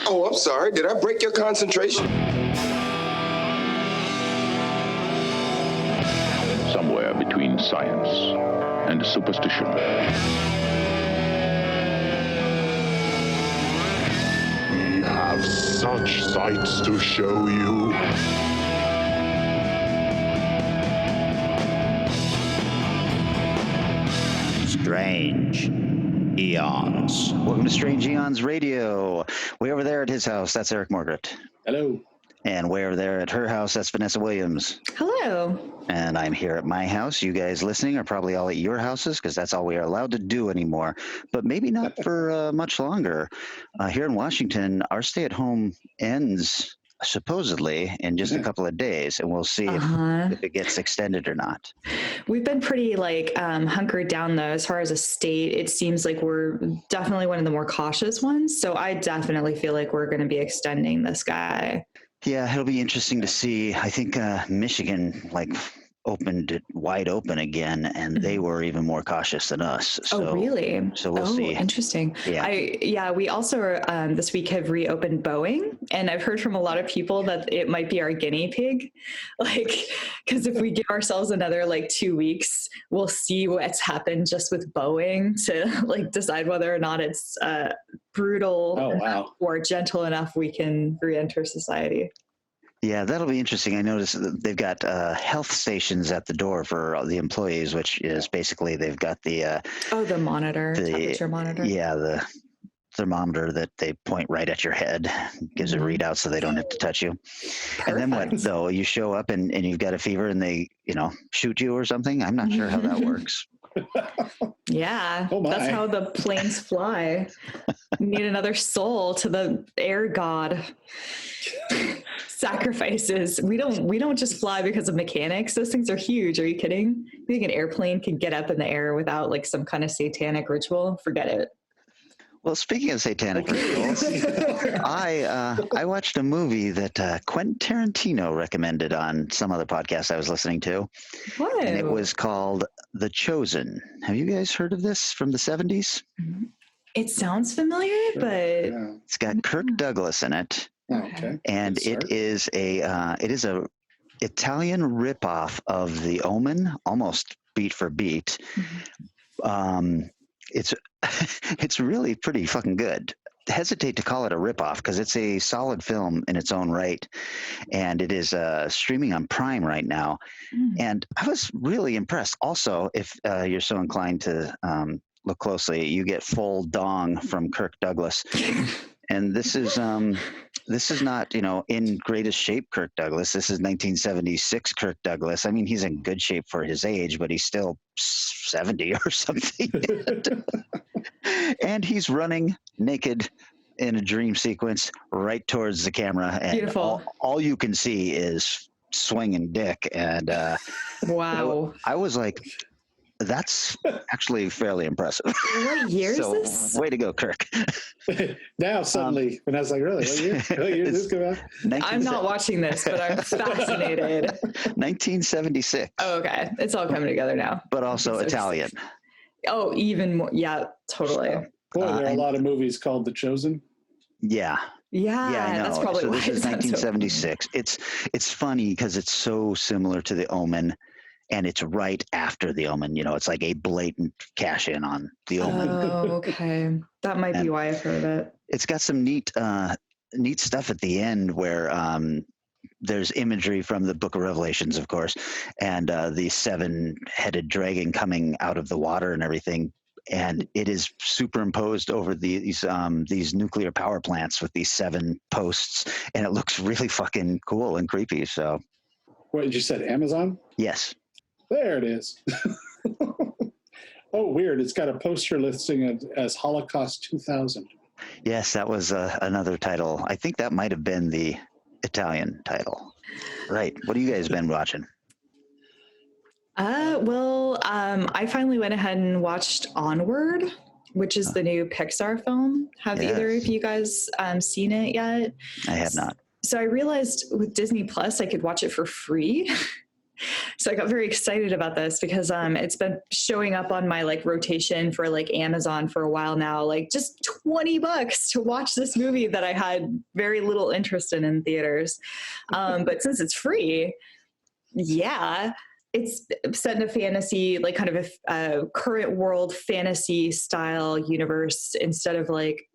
Oh, I'm sorry. Did I break your concentration? Somewhere between science and superstition. We have such sights to show you. Strange Eons. Welcome to Strange Eons Radio. Way over there at his house, that's Eric Margaret. Hello. And way over there at her house, that's Vanessa Williams. Hello. And I'm here at my house. You guys listening are probably all at your houses because that's all we are allowed to do anymore. But maybe not for much longer. Here in Washington, our stay-at-home ends supposedly in just a couple of days, and we'll see if it gets extended or not. We've been pretty hunkered down though as far as a state. It seems like we're definitely one of the more cautious ones, so I definitely feel like we're going to be extending this guy. Yeah, it'll be interesting to see. I think Michigan opened it wide open again, and they were even more cautious than us. So, oh, really? So we'll see. Interesting. Yeah. We also this week have reopened Boeing, and I've heard from a lot of people that it might be our guinea pig, because if we give ourselves another 2 weeks, we'll see what's happened just with Boeing to decide whether or not it's brutal or gentle enough we can re-enter society. Yeah, that'll be interesting. I noticed that they've got health stations at the door for the employees, which is basically they've got the temperature monitor. Yeah, the thermometer that they point right at your head, gives a readout so they don't have to touch you. Perfect. And then what, though? You show up and you've got a fever and they, shoot you or something? I'm not sure how that works. Yeah, that's how the planes fly. Need another soul to the air god. Sacrifices. We don't just fly because of mechanics. Those things are huge. Are you kidding? You think an airplane can get up in the air without some kind of satanic ritual? Forget it. Well, speaking of satanic rituals, I watched a movie that Quentin Tarantino recommended on some other podcast I was listening to. What? And it was called The Chosen. Have you guys heard of this from the 70s? It sounds familiar, but it's got Kirk Douglas in it. Okay. And it is a Italian ripoff of The Omen, almost beat for beat. It's really pretty fucking good. Hesitate to call it a ripoff because it's a solid film in its own right, and it is streaming on Prime right now. And I was really impressed. Also, if you're so inclined to look closely, you get full dong from Kirk Douglas, and this is not, in greatest shape Kirk Douglas. This is 1976 Kirk Douglas. I mean, he's in good shape for his age, but he's still 70 or something. And he's running naked in a dream sequence right towards the camera. And beautiful. All you can see is swinging dick. And wow. I was like, that's actually fairly impressive. What year is this? Way to go, Kirk. Now suddenly, when I was like, really? What year did this come out? I'm not watching this, but I'm fascinated. 1976. Oh, okay. It's all coming together now. But also Italian. Oh, even more. Yeah, totally. Boy, there are a lot of movies called The Chosen. Yeah, I know. That's probably so why this is 1976. It's funny because it's so similar to The Omen. And it's right after The Omen. It's like a blatant cash in on The Omen. Oh, okay. That might be why I've heard of it. It's got some neat stuff at the end where there's imagery from the Book of Revelations, of course, and the seven-headed dragon coming out of the water and everything. And it is superimposed over these nuclear power plants with these 7 posts, and it looks really fucking cool and creepy. So, What you said, Amazon? Yes. There it is. Oh, weird. It's got a poster listing as Holocaust 2000. Yes, that was another title. I think that might have been the Italian title. Right. What have you guys been watching? I finally went ahead and watched Onward, which is the new Pixar film. Have either of you guys seen it yet? I have not. So I realized with Disney Plus, I could watch it for free. So I got very excited about this because it's been showing up on my rotation for Amazon for a while now, just $20 to watch this movie that I had very little interest in theaters. But since it's free, yeah, it's set in a fantasy, like kind of a current world fantasy style universe instead of like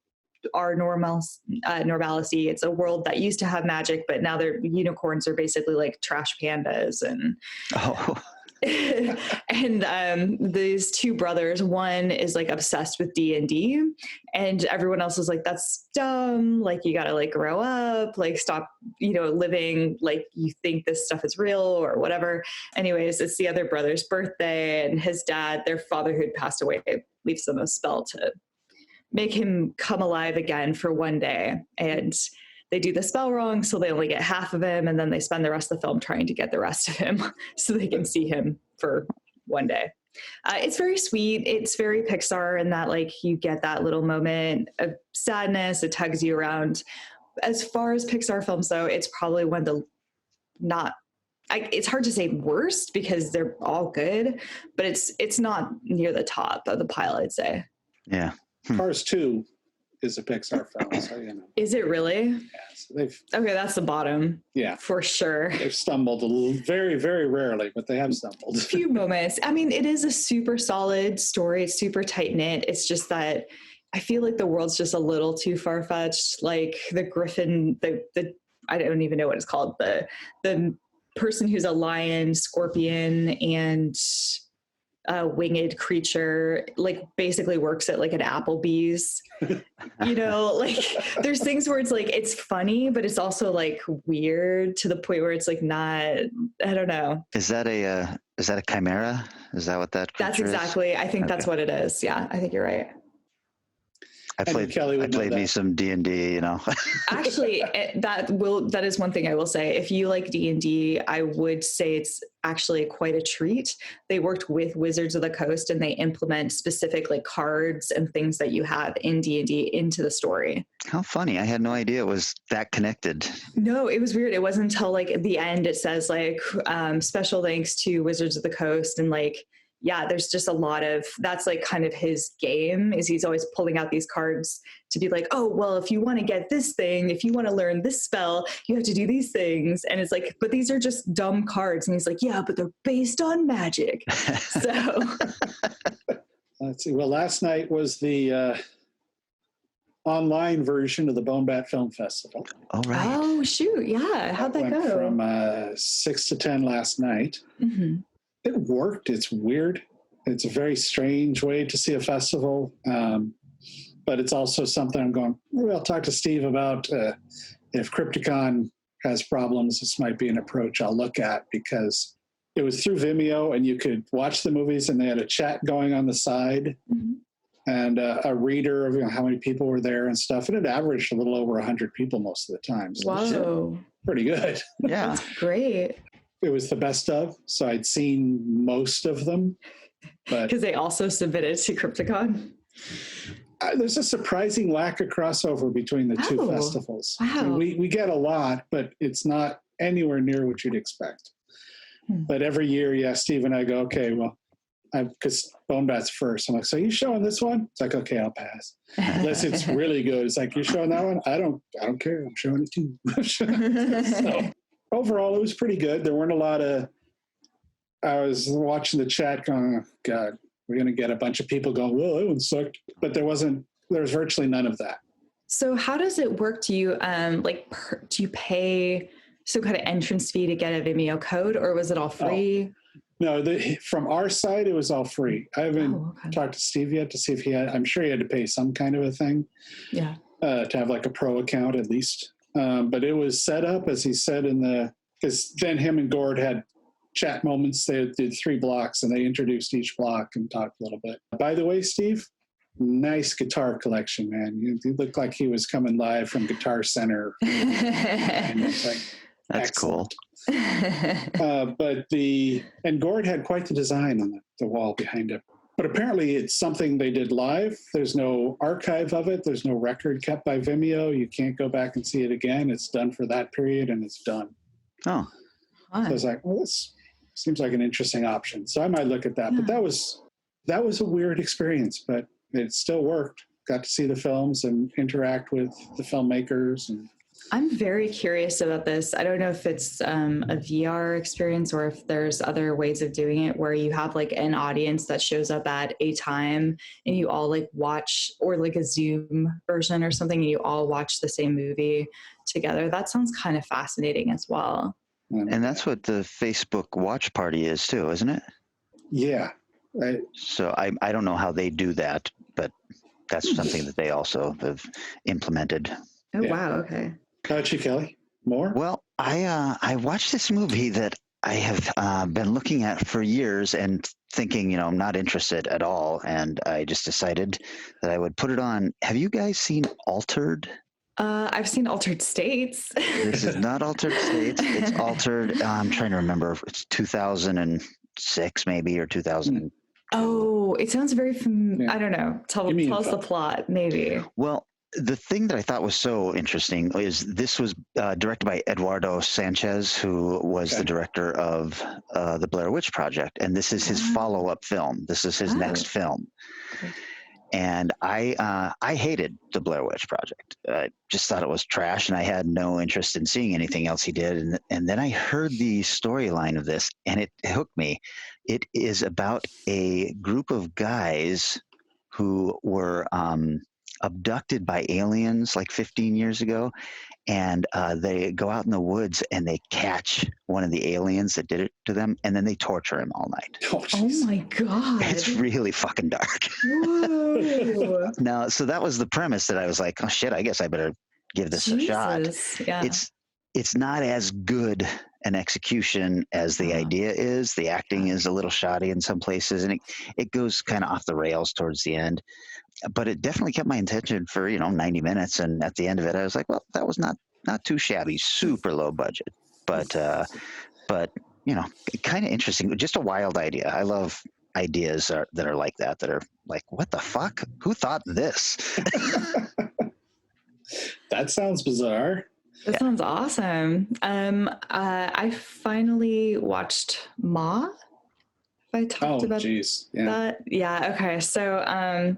our normalcy. It's a world that used to have magic, but now their unicorns are basically like trash pandas and and these two brothers, one is like obsessed with D&D and everyone else is like, that's dumb, like you gotta like grow up, like stop living like you think this stuff is real or whatever. Anyways, it's the other brother's birthday and his dad, their fatherhood passed away, leaves them a spell to make him come alive again for one day, and they do the spell wrong, so they only get half of him, and then they spend the rest of the film trying to get the rest of him so they can see him for one day. It's very sweet. It's very Pixar in that like you get that little moment of sadness. It tugs you around. As far as Pixar films, though, it's probably one of the it's hard to say worst because they're all good, but it's not near the top of the pile, I'd say. Yeah. Cars 2 is a Pixar film, so Is it really? Yeah, so Okay, that's the bottom. Yeah, for sure. They've stumbled a little, very, very rarely, but they have stumbled. A few moments. I mean, it is a super solid story. It's super tight knit. It's just that I feel like the world's just a little too far fetched. Like the griffin, the I don't even know what it's called. The person who's a lion, scorpion, and a winged creature, like basically works at like an Applebee's. Like there's things where it's like it's funny, but it's also like weird to the point where it's like not. I don't know. Is that a chimera? Is that what that? That's exactly. Is? I think that's what it is. Yeah, I think you're right. I played me some D&D, Actually, that is one thing I will say. If you like D&D, I would say it's actually quite a treat. They worked with Wizards of the Coast and they implement specific like cards and things that you have in D&D into the story. How funny. I had no idea it was that connected. No, it was weird. It wasn't until like at the end it says like special thanks to Wizards of the Coast, and like yeah, there's just a lot of, that's like kind of his game, is he's always pulling out these cards to be like, oh, well, if you want to get this thing, if you want to learn this spell, you have to do these things. And it's like, but these are just dumb cards. And he's like, yeah, but they're based on magic. So let's see. Well, last night was the online version of the Bonebat Film Festival. Oh, right. Oh, shoot. Yeah. How'd that go? From 6 to 10 last night. Mm-hmm. It worked. It's weird. It's a very strange way to see a festival. But it's also something I'm going, maybe I'll talk to Steve about if Crypticon has problems. This might be an approach I'll look at, because it was through Vimeo and you could watch the movies and they had a chat going on the side. Mm-hmm. And a reader of how many people were there and stuff. And it averaged a little over 100 people most of the time. So whoa. Pretty good. Yeah. That's great. It was the best of, so I'd seen most of them. But because they also submitted to Crypticon? There's a surprising lack of crossover between the two festivals. Wow. We get a lot, but it's not anywhere near what you'd expect. But every year, yeah, Steve and I go, okay, well, because Bonebat's first. I'm like, so you showing this one? It's like, okay, I'll pass. Unless it's really good. It's like, you're showing that one? I don't care. I'm showing it too. So overall, it was pretty good. There weren't a lot of, I was watching the chat going, oh, God, we're going to get a bunch of people going, well, that one sucked. But there was virtually none of that. So how does it work? Do you, do you pay some kind of entrance fee to get a Vimeo code, or was it all free? No, from our side, it was all free. I haven't talked to Steve yet to see if I'm sure he had to pay some kind of a thing. Yeah. To have like a pro account at least. But it was set up, as he said, because then him and Gord had chat moments. They did 3 blocks and they introduced each block and talked a little bit. By the way, Steve, nice guitar collection, man. You look like he was coming live from Guitar Center. That's cool. But Gord had quite the design on the wall behind him. But apparently it's something they did live. There's no archive of it. There's no record kept by Vimeo. You can't go back and see it again. It's done for that period and it's done. Oh. So I was like, well, this seems like an interesting option. So I might look at that. Yeah. But that was a weird experience, but it still worked. got to see the films and interact with the filmmakers. And I'm very curious about this. I don't know if it's a VR experience or if there's other ways of doing it where you have like an audience that shows up at a time and you all like watch, or like a Zoom version or something, and you all watch the same movie together. That sounds kind of fascinating as well. And that's what the Facebook watch party is too, isn't it? Yeah. So I don't know how they do that, but that's something that they also have implemented. Oh, Yeah. wow. Okay. How about you, Kelly? More? Well, I watched this movie that I have been looking at for years and thinking, I'm not interested at all. And I just decided that I would put it on. Have you guys seen Altered? I've seen Altered States. This is not Altered States. It's Altered. I'm trying to remember. It's 2006 maybe, or 2000. Oh, it sounds very Yeah. I don't know. Tell us the plot, maybe. Well, the thing that I thought was so interesting is this was directed by Eduardo Sanchez, who was the director of the Blair Witch Project. And this is his follow-up film. This is his next film. Okay. And I hated the Blair Witch Project. I just thought it was trash, and I had no interest in seeing anything else he did. And then I heard the storyline of this, and it hooked me. It is about a group of guys who were abducted by aliens like 15 years ago, and they go out in the woods and they catch one of the aliens that did it to them, and then they torture him all night. Oh my God. It's really fucking dark. Whoa. Now, so that was the premise that I was like, oh shit, I guess I better give this a shot. Yeah. It's not as good an execution as the idea is. The acting is a little shoddy in some places, and it goes kind of off the rails towards the end. But it definitely kept my attention for 90 minutes, and at the end of it, I was like, well, that was not too shabby. Super low budget, but kind of interesting. Just a wild idea. I love ideas that are like that are like, what the fuck? Who thought this? That sounds bizarre. That sounds awesome. I finally watched Ma. Have I talked about that? Yeah. Okay. So,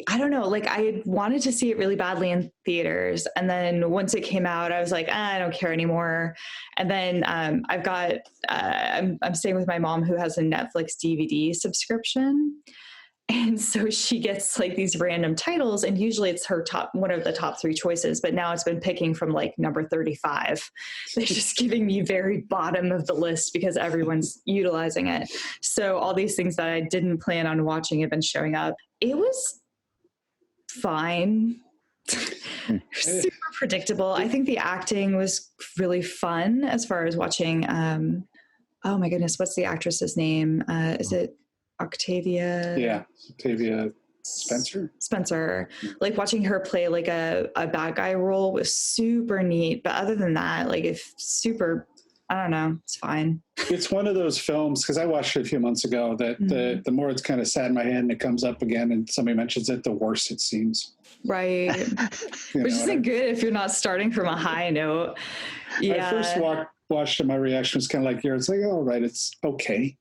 I don't know. Like, I wanted to see it really badly in theaters, and then once it came out, I was like, I don't care anymore. And then I'm staying with my mom, who has a Netflix DVD subscription. And so she gets like these random titles, and usually it's one of the top 3 choices, but now it's been picking from like number 35. They're just giving me very bottom of the list because everyone's utilizing it. So all these things that I didn't plan on watching have been showing up. It was fine. Super predictable. I think the acting was really fun as far as watching, oh my goodness, what's the actress's name? Is it Octavia? Yeah, Octavia Spencer. Like, watching her play like a bad guy role was super neat. But other than that, like, I don't know, it's fine. It's one of those films, because I watched it a few months ago, that the more it's kind of sat in my head and it comes up again and somebody mentions it, the worse it seems. Right. Which isn't good if you're not starting from a high note. Yeah. I first watched it, my reaction was kind of like yours. It's like, oh, right, it's okay.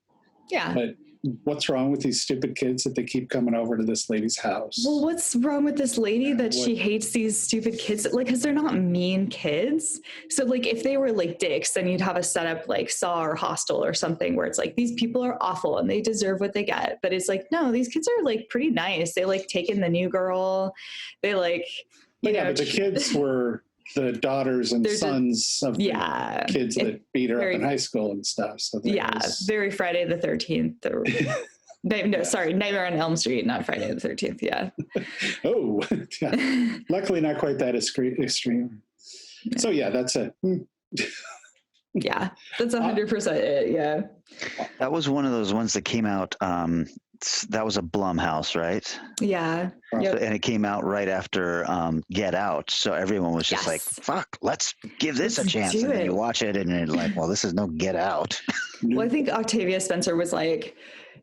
Yeah. But what's wrong with these stupid kids that they keep coming over to this lady's house? Well, what's wrong with this lady that she hates these stupid kids? Like, because they're not mean kids. So, like, if they were like dicks, then you'd have a setup like Saw or Hostel or something where it's like, these people are awful and they deserve what they get. But it's like, no, these kids are like pretty nice. They like take in the new girl. They like, you know. But the kids were the daughters and sons of the kids that beat her up in high school and stuff. So very Friday the 13th. Nightmare on Elm Street, not Friday the 13th. Yeah. Oh, yeah. Luckily not quite that extreme. Yeah. So yeah, that's it. Yeah, that's 100% it. Yeah. That was one of those ones that came out. That was a Blumhouse, right? Yeah. Yep. And it came out right after Get Out. So everyone was just like, fuck, let's give this a chance. And then you watch it and you're like, well, this is no Get Out. Well, I think Octavia Spencer was like,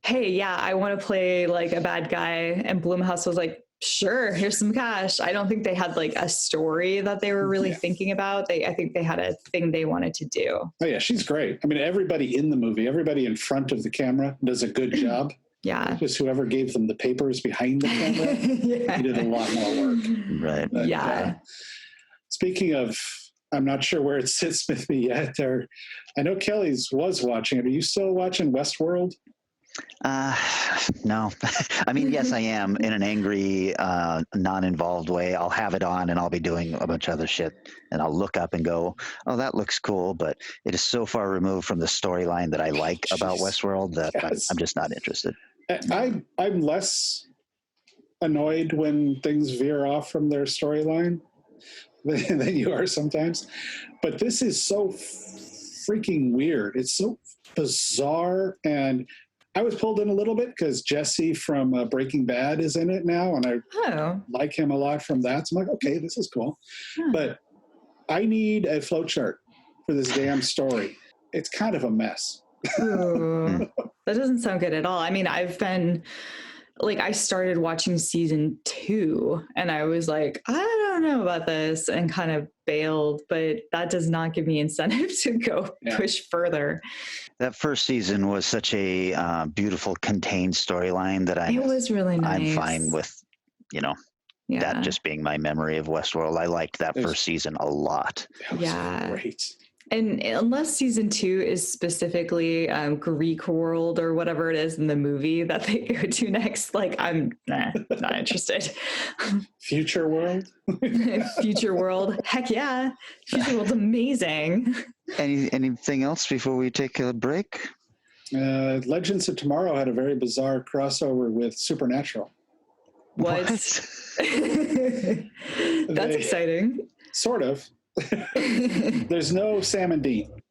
hey, yeah, I want to play like a bad guy. And Blumhouse was like, sure, here's some cash. I don't think they had like a story that they were really thinking about. I think they had a thing they wanted to do. Oh yeah, she's great. I mean, everybody in the movie, everybody in front of the camera does a good job. Yeah. Just whoever gave them the papers behind the camera. Yeah. He did a lot more work. Right. But, Yeah. Speaking of, I'm not sure where it sits with me yet. I know Kelly's was watching it. Are you still watching Westworld? No. I mean, yes, I am in an angry, non-involved way. I'll have it on and I'll be doing a bunch of other shit and I'll look up and go, oh, that looks cool. But it is so far removed from the storyline that I like about Westworld that Yes. I'm just not interested. I'm less annoyed when things veer off from their storyline than you are sometimes. But this is so freaking weird. It's so bizarre. And I was pulled in a little bit because Jesse from Breaking Bad is in it now. And I like him a lot from that. So I'm like, okay, this is cool. Huh. But I need a flowchart for this damn story. It's kind of a mess. Ooh, that doesn't sound good at all. I mean, I started watching season 2 and I was like, I don't know about this and kind of bailed, but that does not give me incentive to go push further. That first season was such a beautiful, contained storyline that It was really nice. I'm fine with, that just being my memory of Westworld. I liked that first season a lot. That was great. And unless season 2 is specifically Greek world or whatever it is in the movie that they go to next, like I'm not interested. Future world? Future world. Heck yeah. Future world's amazing. Anything else before we take a break? Legends of Tomorrow had a very bizarre crossover with Supernatural. What? That's exciting. Sort of. There's no Sam and Dean.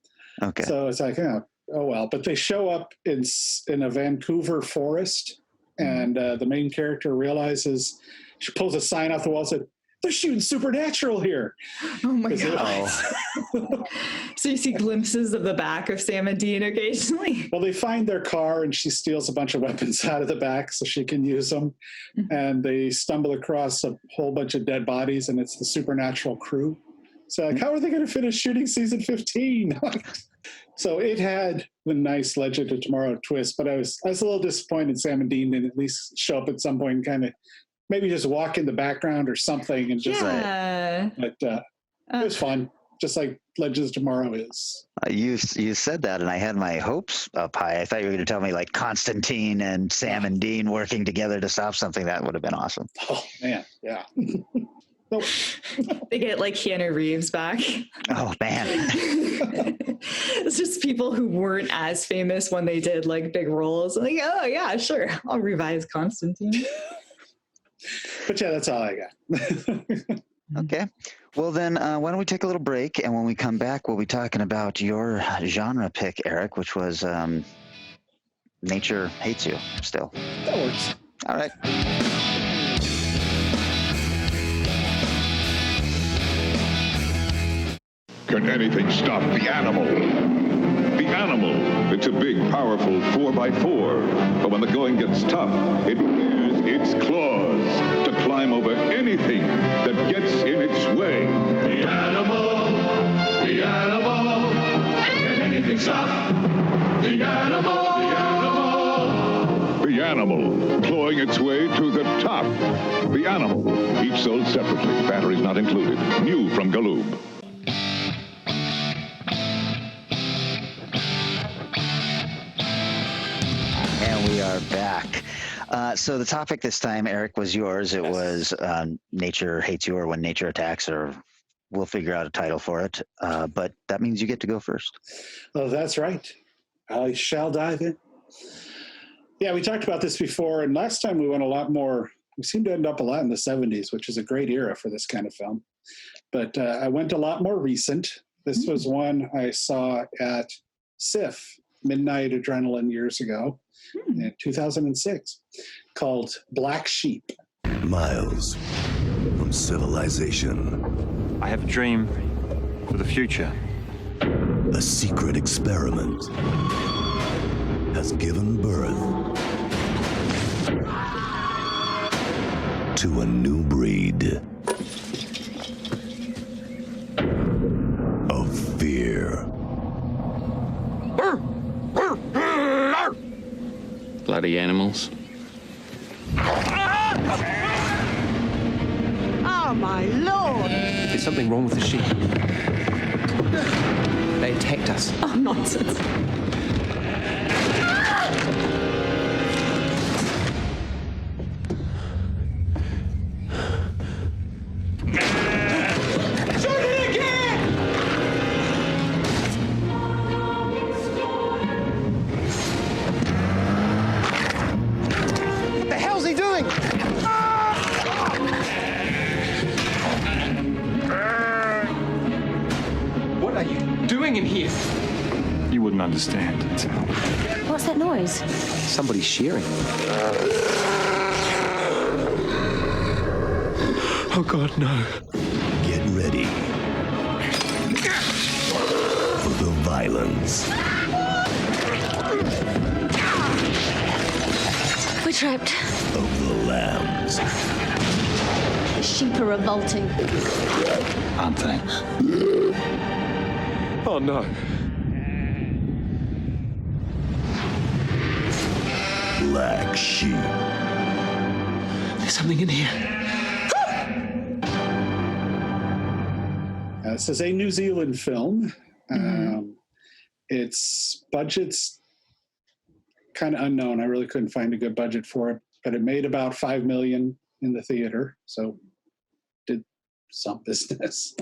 Okay. So it's like, oh well. But they show up in a Vancouver forest, and the main character realizes, she pulls a sign off the wall and said, they're shooting Supernatural here. Oh my God. So you see glimpses of the back of Sam and Dean occasionally? Well, they find their car and she steals a bunch of weapons out of the back so she can use them. And they stumble across a whole bunch of dead bodies, and it's the Supernatural crew. So like, how are they going to finish shooting season 15? So it had the nice Legend of Tomorrow twist, but I was a little disappointed Sam and Dean didn't at least show up at some point and kind of maybe just walk in the background or something and just but it was fun, just like Legends of Tomorrow is. You said that and I had my hopes up high. I thought you were going to tell me like Constantine and Sam and Dean working together to stop something. That would have been awesome. Oh man, yeah. Nope. They get like Keanu Reeves back. Oh man. It's just people who weren't as famous when they did like big roles. Like, oh yeah, sure, I'll revise Constantine. But yeah, that's all I got. Okay. Well then, why don't we take a little break, and when we come back, we'll be talking about your genre pick, Eric, which was Nature Hates You still. That works. All right. Can anything stop the animal? The animal. It's a big, powerful 4x4. But when the going gets tough, it bares its claws to climb over anything that gets in its way. The animal. The animal. Can anything stop the animal? The animal. The animal. Clawing its way to the top. The animal. Each sold separately. Batteries not included. New from Galoob. And we are back. So the topic this time, Eric, was yours. It was Nature Hates You, or When Nature Attacks, or we'll figure out a title for it. But that means you get to go first. Oh, that's right. I shall dive in. Yeah, we talked about this before, and last time we went a lot more. We seemed to end up a lot in the 70s, which is a great era for this kind of film. But I went a lot more recent. This was one I saw at SIFF, Midnight Adrenaline, years ago, in 2006, called Black Sheep. Miles from civilization. I have a dream for the future. A secret experiment has given birth to a new breed of fear. Glad bloody animals. Oh, my lord! There's something wrong with the sheep. They attacked us. Oh, nonsense. What the hell's he doing? What are you doing in here? You wouldn't understand. What's that noise? Somebody's shearing. Oh, God, no. Get ready for the violence. We're trapped. Of the lambs. The sheep are revolting. Aren't they? Oh, no. Black sheep. There's something in here. This is a New Zealand film. Its budget's kind of unknown. I really couldn't find a good budget for it, but it made about $5 million in the theater, so did some business.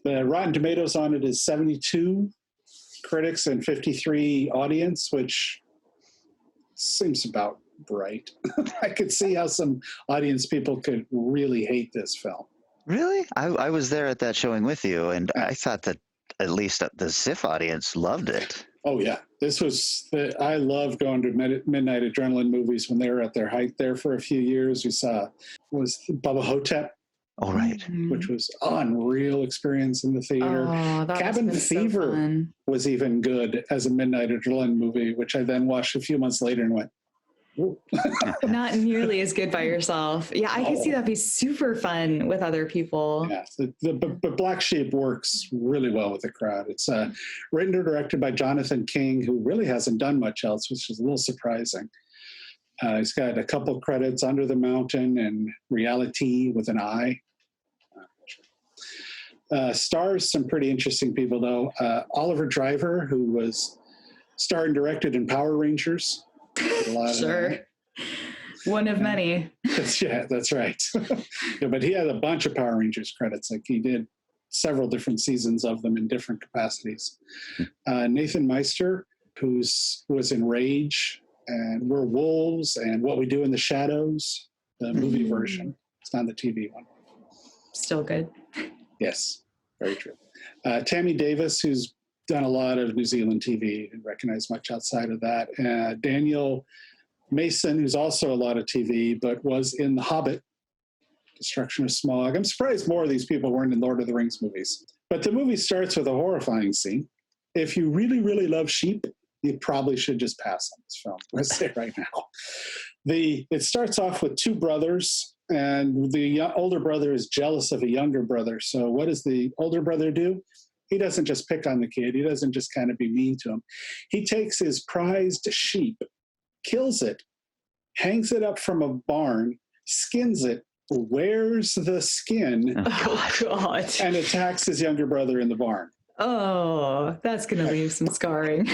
The Rotten Tomatoes on it is 72 critics and 53 audience, which seems about right. I could see how some audience people could really hate this film. Really? I was there at that showing with you, and I thought that at least the SIF audience loved it. Oh yeah, I love going to Midnight Adrenaline movies when they were at their height there for a few years. We saw Bubba Hotep. Oh right, which was an unreal experience in the theater. Oh, that Cabin Fever was even good as a Midnight Adrenaline movie, which I then watched a few months later and went, ooh. Not nearly as good by yourself. Yeah, I could see that be super fun with other people. Yeah, but Black Sheep works really well with the crowd. It's written and directed by Jonathan King, who really hasn't done much else, which is a little surprising. He's got a couple credits, Under the Mountain and Reality with an I. Stars some pretty interesting people, though. Oliver Driver, who was starred and directed in Power Rangers. Sure. One of many. Yeah, that's right. Yeah, but he had a bunch of Power Rangers credits. Like he did several different seasons of them in different capacities. Nathan Meister, who was in Rage and We're Wolves and What We Do in the Shadows, the movie version. It's not the TV one. Still good. Yes, very true. Tammy Davis, who's done a lot of New Zealand TV and recognized much outside of that. Daniel Mason, who's also a lot of TV, but was in The Hobbit, Destruction of Smaug. I'm surprised more of these people weren't in Lord of the Rings movies. But the movie starts with a horrifying scene. If you really, really love sheep, you probably should just pass on this film. I'm going to say it right now. It starts off with two brothers, and the older brother is jealous of a younger brother. So what does the older brother do? He doesn't just pick on the kid. He doesn't just kind of be mean to him. He takes his prized sheep, kills it, hangs it up from a barn, skins it, wears the skin, Oh, God. and attacks his younger brother in the barn. Oh, that's going to leave some scarring.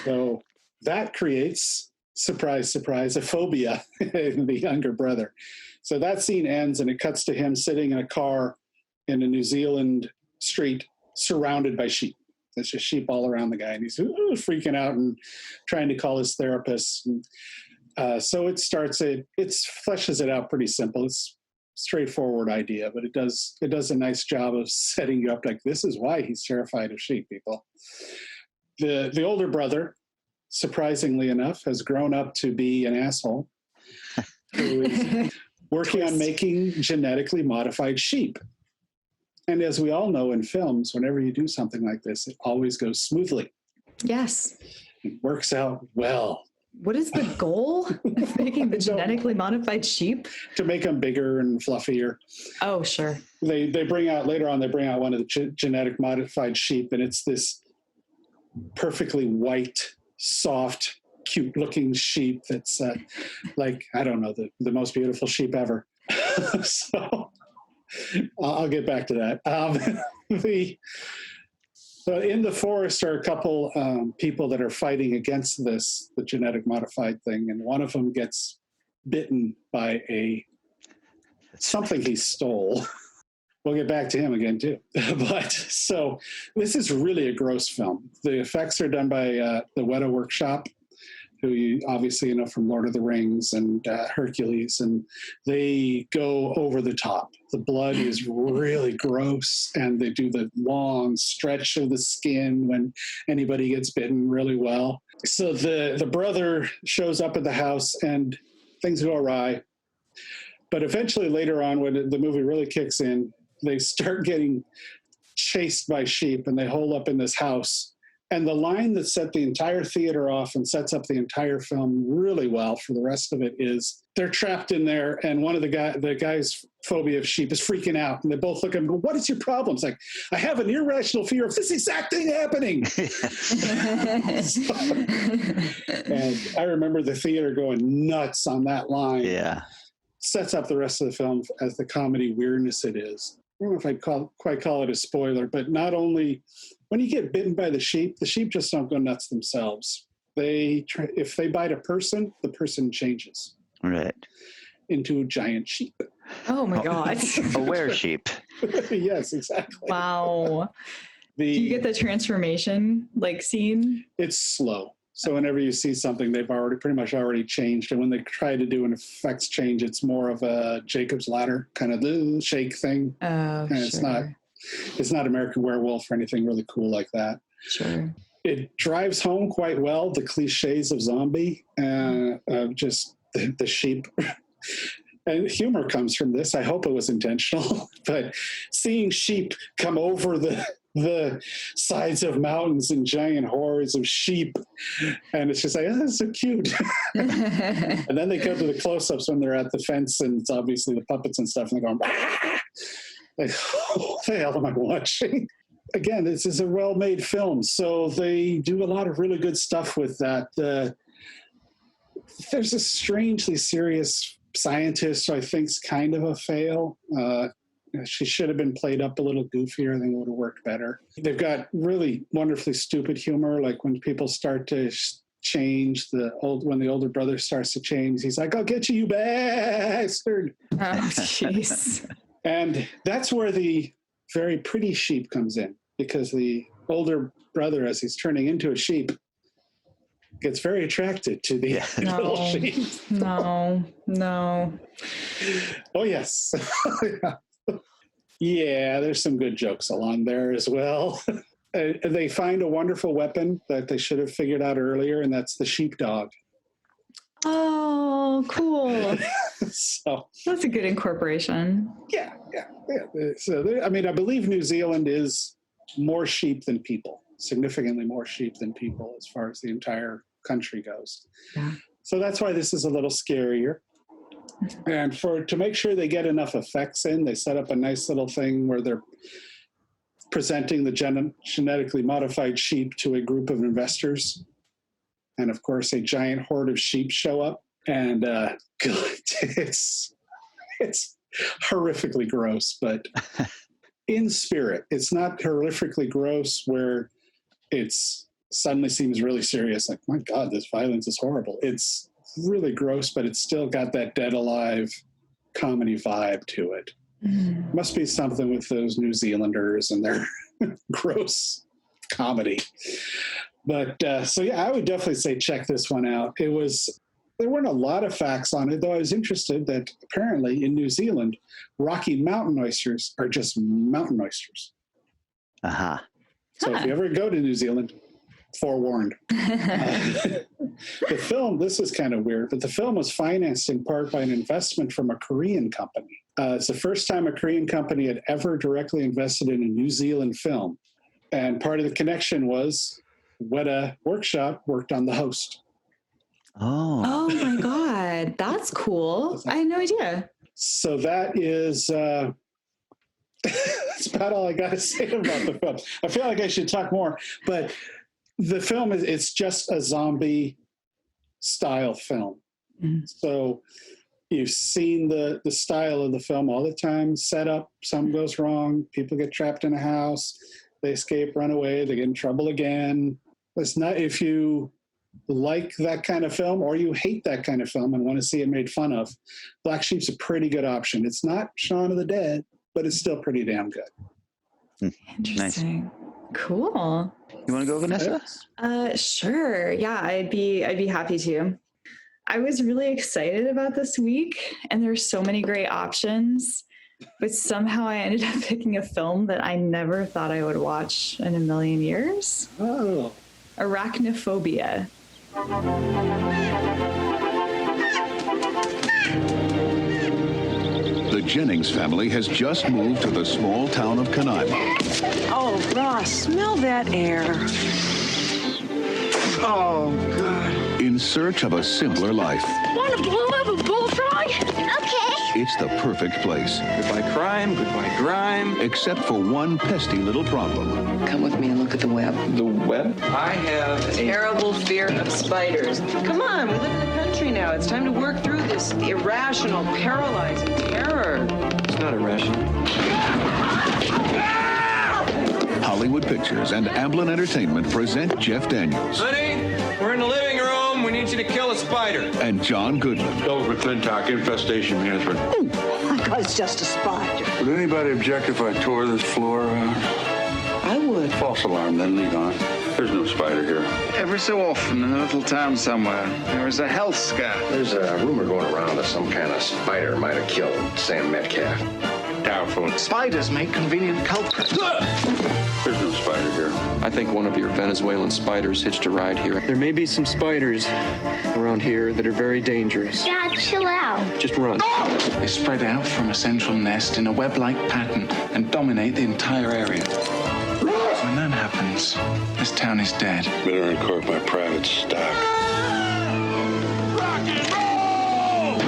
So that creates, surprise, surprise, a phobia in the younger brother. So that scene ends and it cuts to him sitting in a car in a New Zealand street surrounded by sheep. There's just sheep all around the guy, and he's freaking out and trying to call his therapist. And, so it fleshes it out pretty simple. It's a straightforward idea, but it does a nice job of setting you up like this is why he's terrified of sheep, people. The older brother, surprisingly enough, has grown up to be an asshole who is working on making genetically modified sheep. And as we all know in films, whenever you do something like this, it always goes smoothly. Yes. It works out well. What is the goal of making the genetically modified sheep? To make them bigger and fluffier. Oh, sure. They bring out one of the genetic modified sheep, and it's this perfectly white, soft, cute looking sheep that's like, I don't know, the most beautiful sheep ever. So I'll get back to that. In the forest are a couple people that are fighting against this, the genetic modified thing, and one of them gets bitten by something he stole. We'll get back to him again too. But so this is really a gross film. The effects are done by the Weta Workshop, who you obviously know from Lord of the Rings and Hercules, and they go over the top. The blood is really gross, and they do the long stretch of the skin when anybody gets bitten really well. So the brother shows up at the house, and things go awry. But eventually later on, when the movie really kicks in, they start getting chased by sheep, and they hole up in this house. And the line that set the entire theater off and sets up the entire film really well for the rest of it is they're trapped in there, and one of the guy's phobia of sheep is freaking out, and they both look at him and go, "What is your problem?" It's like, "I have an irrational fear of this exact thing happening." And I remember the theater going nuts on that line. Yeah. Sets up the rest of the film as the comedy weirdness it is. I don't know if I'd quite call it a spoiler, but not only when you get bitten by the sheep just don't go nuts themselves. If they bite a person, the person changes. Right. Into a giant sheep. Oh my God. A were-sheep. Yes, exactly. Wow. Do you get the transformation scene? It's slow. So whenever you see something, they've pretty much already changed. And when they try to do an effects change, it's more of a Jacob's Ladder kind of the shake thing. Oh, and it's not American Werewolf or anything really cool like that. Sure. It drives home quite well the cliches of zombie, just the sheep. And humor comes from this. I hope it was intentional. But seeing sheep come over the sides of mountains in giant hordes of sheep, and it's just like, oh, that's so cute. And then they go to the close-ups when they're at the fence, and it's obviously the puppets and stuff, and they're going, ah! Like, what the hell am I watching? Again, this is a well-made film, so they do a lot of really good stuff with that. There's a strangely serious scientist who I think is kind of a fail. She should have been played up a little goofier. I think it would have worked better. They've got really wonderfully stupid humor, like when people start to change, when the older brother starts to change, he's like, "I'll get you, you bastard." Oh, jeez. And that's where the very pretty sheep comes in, because the older brother, as he's turning into a sheep, gets very attracted to the little sheep. No. Oh, yes. Yeah, there's some good jokes along there as well. They find a wonderful weapon that they should have figured out earlier, and that's the sheepdog. Oh, cool. So that's a good incorporation. Yeah. So, I believe New Zealand is more sheep than people, significantly more sheep than people as far as the entire country goes. Yeah. So that's why this is a little scarier. And to make sure they get enough effects in, they set up a nice little thing where they're presenting the genetically modified sheep to a group of investors. And of course, a giant horde of sheep show up, and it's horrifically gross, but in spirit. It's not horrifically gross where it's suddenly seems really serious. Like, my God, this violence is horrible. It's really gross, but it's still got that Dead Alive comedy vibe to it. Mm. Must be something with those New Zealanders and their gross comedy. But so yeah, I would definitely say check this one out. There weren't a lot of facts on it, though I was interested that apparently in New Zealand, Rocky Mountain oysters are just mountain oysters. Uh-huh. So if you ever go to New Zealand, forewarned. The film, this is kind of weird, but the film was financed in part by an investment from a Korean company. It's the first time a Korean company had ever directly invested in a New Zealand film. And part of the connection was Weta Workshop worked on The Host. Oh my God. That's cool. I had no idea. So that is, that's about all I got to say about the film. I feel like I should talk more, but the film it's just a zombie style film. So you've seen the style of the film all the time. Set up, something goes wrong, people get trapped in a house, they escape, run away, they get in trouble again. It's not, if you like that kind of film or you hate that kind of film and want to see it made fun of, Black Sheep's a pretty good option. It's not Shaun of the Dead, but it's still pretty damn good. Interesting. Nice. Cool. You want to go, Vanessa? Sure. Yeah, I'd be happy to. I was really excited about this week, and there's so many great options, but somehow I ended up picking a film that I never thought I would watch in a million years. Oh. Arachnophobia. The Jennings family has just moved to the small town of Canaima. Oh, Ross, smell that air. Oh, God. In search of a simpler life. Want to blow up a bullfrog? Okay. It's the perfect place. Goodbye crime, goodbye grime. Except for one pesky little problem. Come with me and look at the web. The web? I have a Terrible fear of spiders. Come on, we live in the country now. It's time to work through this irrational, paralyzing terror. It's not irrational. Hollywood Pictures and Amblin Entertainment present Jeff Daniels. Honey, we're in the living room. We need you to kill a spider. And John Goodman. Over McClintock, infestation management. Oh, my God, it's just a spider. Would anybody object if I tore this floor out? I would. False alarm, then leave on. There's no spider here. Every so often in a little town somewhere, there is a health scare. There's a rumor going around that some kind of spider might have killed Sam Metcalf. Doubtful. Spiders make convenient culprits. There's no spider here. I think one of your Venezuelan spiders hitched a ride here. There may be some spiders around here that are very dangerous. Dad, chill out. Just run. They spread out from a central nest in a web-like pattern and dominate the entire area. When that happens, this town is dead. Better uncork my private stock. Rock and roll!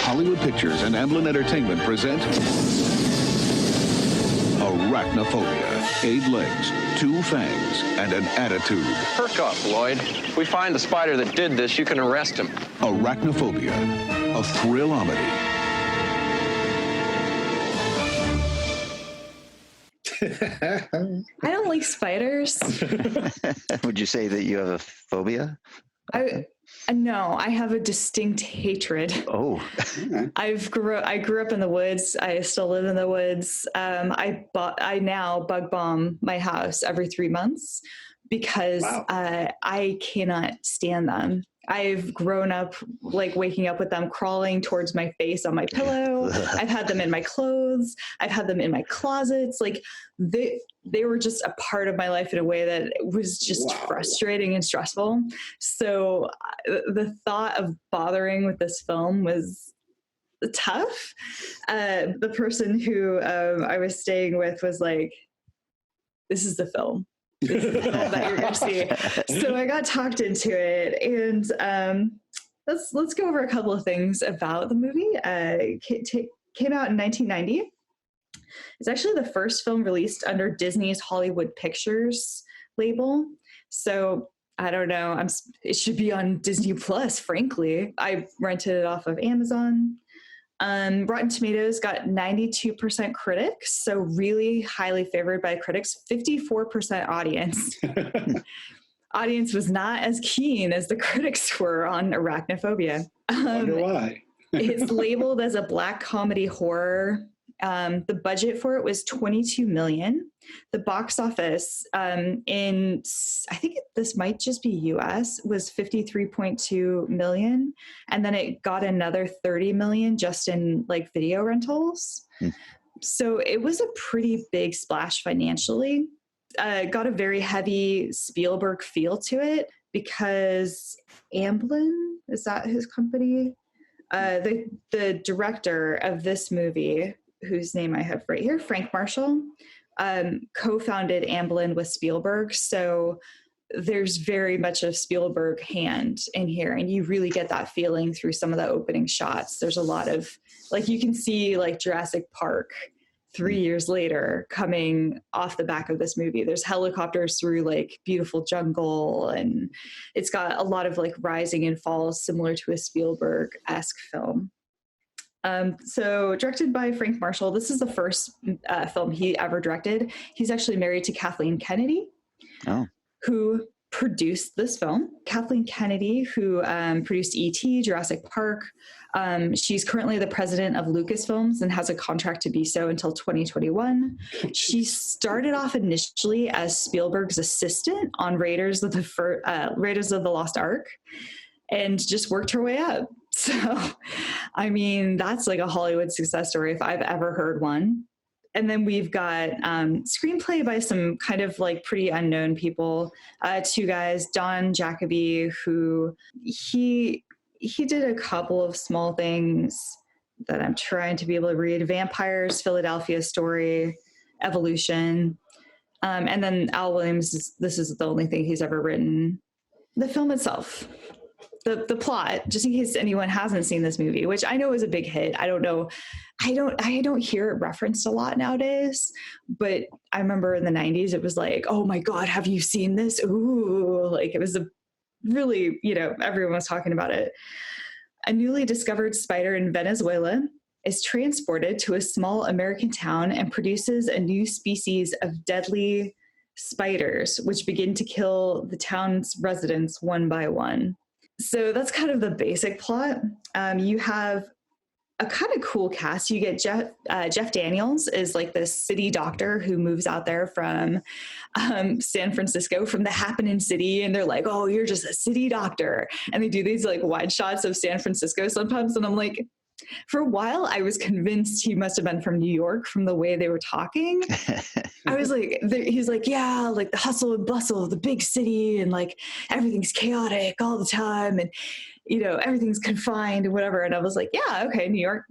Hollywood Pictures and Amblin Entertainment present Arachnophobia. 8 legs, 2 fangs, and an attitude. Perk up, Lloyd. If we find the spider that did this, you can arrest him. Arachnophobia, a thrill-omedy. I don't like spiders. Would you say that you have a phobia? No, I have a distinct hatred. Oh. I grew up in the woods. I still live in the woods. I now bug bomb my house every 3 months because I cannot stand them. I've grown up like waking up with them crawling towards my face on my pillow. I've had them in my clothes. I've had them in my closets. Like they were just a part of my life in a way that was just frustrating and stressful. So the thought of bothering with this film was tough. The person who I was staying with was like, "This is the film. This is the film that you're going to see." So I got talked into it, and let's go over a couple of things about the movie. It came out in 1990. It's actually the first film released under Disney's Hollywood Pictures label. So I don't know. It should be on Disney Plus, frankly. I rented it off of Amazon. Rotten Tomatoes got 92% critics, so really highly favored by critics, 54% audience. Audience was not as keen as the critics were on Arachnophobia. I wonder why. It's labeled as a black comedy horror. The budget for it was $22 million. The box office I think this might just be US, was $53.2 million. And then it got another $30 million just in like video rentals. So it was a pretty big splash financially. Got a very heavy Spielberg feel to it because Amblin, is that his company? The director of this movie, whose name I have right here, Frank Marshall, co-founded Amblin with Spielberg. So there's very much a Spielberg hand in here, and you really get that feeling through some of the opening shots. There's a lot of, like, you can see like Jurassic Park 3 years later coming off the back of this movie. There's helicopters through like beautiful jungle, and it's got a lot of like rising and falls similar to a Spielberg-esque film. So directed by Frank Marshall, this is the first film he ever directed. He's actually married to Kathleen Kennedy, who produced this film. Kathleen Kennedy, who produced E.T., Jurassic Park. She's currently the president of Lucasfilms and has a contract to be so until 2021. She started off initially as Spielberg's assistant on Raiders of the Lost Ark, and just worked her way up. So, I mean, that's like a Hollywood success story if I've ever heard one. And then we've got screenplay by some kind of like pretty unknown people. Two guys, Don Jacoby, who he did a couple of small things that I'm trying to be able to read. Vampires, Philadelphia Story, Evolution. And then Al Williams, this is the only thing he's ever written. The film itself. The plot, just in case anyone hasn't seen this movie, which I know is a big hit. I don't know. I don't hear it referenced a lot nowadays, but I remember in the 90s, it was like, oh my God, have you seen this? Ooh, like it was a really, everyone was talking about it. A newly discovered spider in Venezuela is transported to a small American town and produces a new species of deadly spiders, which begin to kill the town's residents one by one. So that's kind of the basic plot. You have a kind of cool cast. You get Jeff Daniels is like this city doctor who moves out there from San Francisco, from the happening city. And they're like, oh, you're just a city doctor. And they do these like wide shots of San Francisco sometimes. And I'm like, for a while, I was convinced he must have been from New York from the way they were talking. I was like, he's like, yeah, like the hustle and bustle of the big city, and like everything's chaotic all the time, and everything's confined and whatever. And I was like, yeah, okay, New York,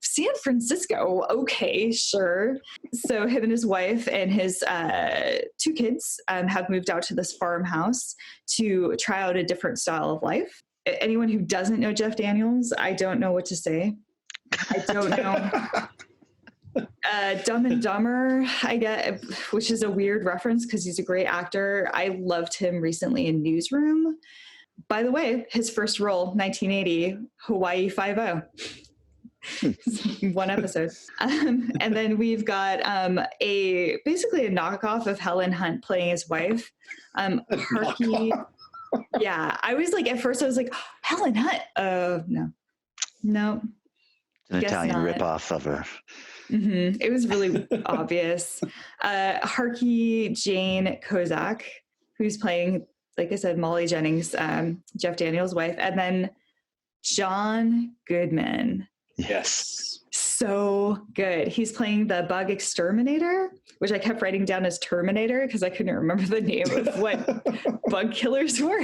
San Francisco, okay, sure. So him and his wife and his 2 kids have moved out to this farmhouse to try out a different style of life. Anyone who doesn't know Jeff Daniels, I don't know what to say. I don't know. Dumb and Dumber, I get, which is a weird reference because he's a great actor. I loved him recently in Newsroom. By the way, his first role, 1980, Hawaii Five-0. One episode. And then we've got basically a knockoff of Helen Hunt playing his wife. Harky. Yeah, I was like, at first I was like, Helen Hunt. No. An Italian ripoff of her. Mm-hmm. It was really obvious. Harky Jane Kozak, who's playing, like I said, Molly Jennings, Jeff Daniels' wife, and then John Goodman. Yes. So good. He's playing the bug exterminator, which I kept writing down as Terminator because I couldn't remember the name of what bug killers were.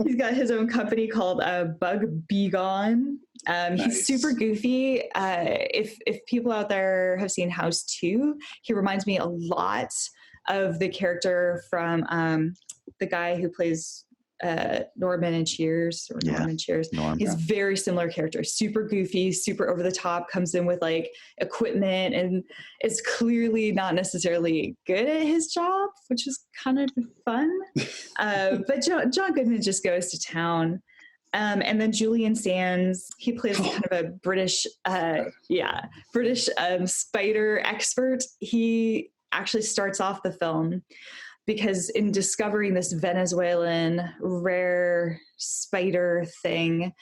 He's got his own company called Bug Be Gone. He's super goofy. If people out there have seen House 2, he reminds me a lot of the character from the guy who plays Norman in Cheers, or Norman Cheers. He's very similar character, super goofy, super over the top, comes in with like equipment and is clearly not necessarily good at his job, which is kind of fun. But John Goodman just goes to town. And then Julian Sands, he plays kind of a British spider expert. He actually starts off the film because in discovering this Venezuelan rare spider thing,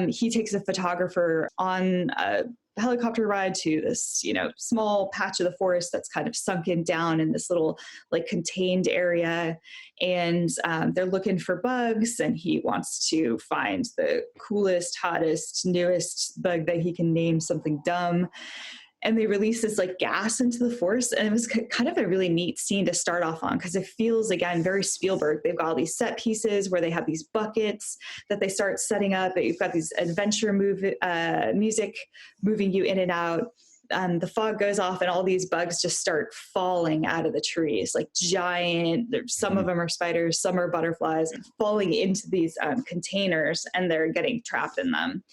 he takes a photographer on a helicopter ride to this, small patch of the forest that's kind of sunken down in this little like contained area. And they're looking for bugs, and he wants to find the coolest, hottest, newest bug that he can name something dumb. And they release this like gas into the forest. And it was kind of a really neat scene to start off on because it feels, again, very Spielberg. They've got all these set pieces where they have these buckets that they start setting up. You've got these adventure music moving you in and out. The fog goes off and all these bugs just start falling out of the trees, like giant. Some of them are spiders, some are butterflies, falling into these containers, and they're getting trapped in them.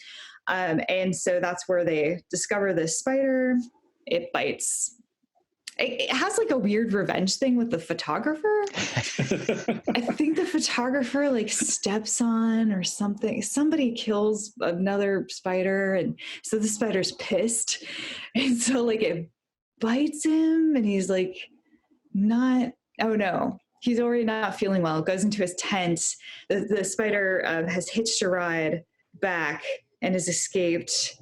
And so that's where they discover this spider. it bites. It has like a weird revenge thing with the photographer. I think the photographer like steps on or something. Somebody kills another spider, and so the spider's pissed, and so like it bites him, and he's like not. Oh no, he's already not feeling well. Goes into his tent. The spider has hitched a ride back and has escaped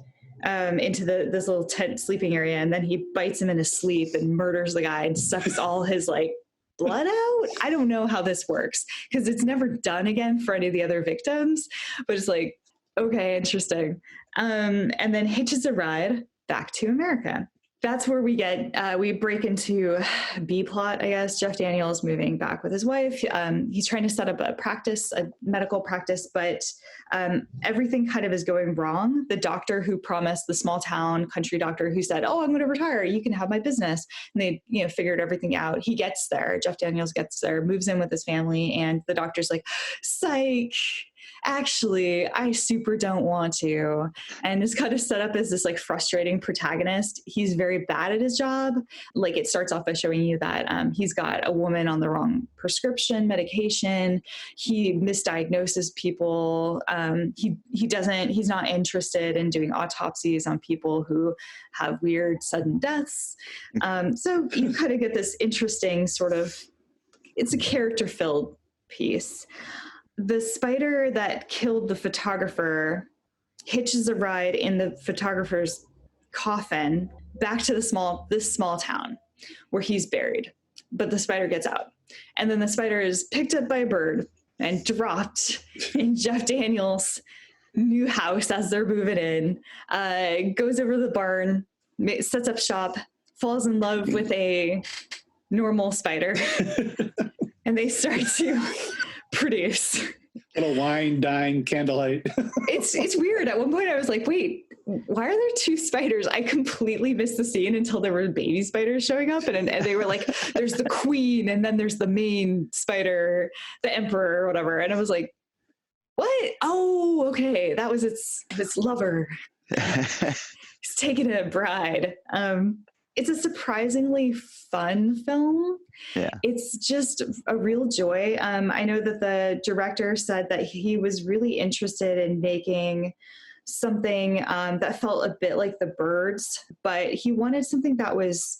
into this little tent sleeping area, and then he bites him in his sleep and murders the guy and sucks all his like blood out. I don't know how this works because it's never done again for any of the other victims, but it's like, okay, interesting. And then hitches a ride back to America. That's where we get, we break into B plot, I guess. Jeff Daniels moving back with his wife. He's trying to set up a practice, a medical practice, but everything kind of is going wrong. The doctor who promised, the small town country doctor who said, oh, I'm going to retire, you can have my business. And they, figured everything out. He gets there, Jeff Daniels gets there, moves in with his family, and the doctor's like, psych. Actually, I super don't want to. And it's kind of set up as this like frustrating protagonist. He's very bad at his job. Like it starts off by showing you that he's got a woman on the wrong prescription medication. He misdiagnoses people. He's not interested in doing autopsies on people who have weird sudden deaths. So you kind of get this interesting sort of, it's a character-filled piece. The spider that killed the photographer hitches a ride in the photographer's coffin back to this small town where he's buried. But the spider gets out. And then the spider is picked up by a bird and dropped in Jeff Daniels' new house as they're moving in, goes over to the barn, sets up shop, falls in love with a normal spider, and they start to produce. Little wine, dine, candlelight. It's weird. At one point I was like, wait, why are there two spiders? I completely missed the scene until there were baby spiders showing up, and they were like, there's the queen, and then there's the main spider, the emperor or whatever. And I was like, what? Oh, okay. That was its lover. He's taking a bride. It's a surprisingly fun film. Yeah. It's just a real joy. I know that the director said that he was really interested in making something that felt a bit like The Birds, but he wanted something that was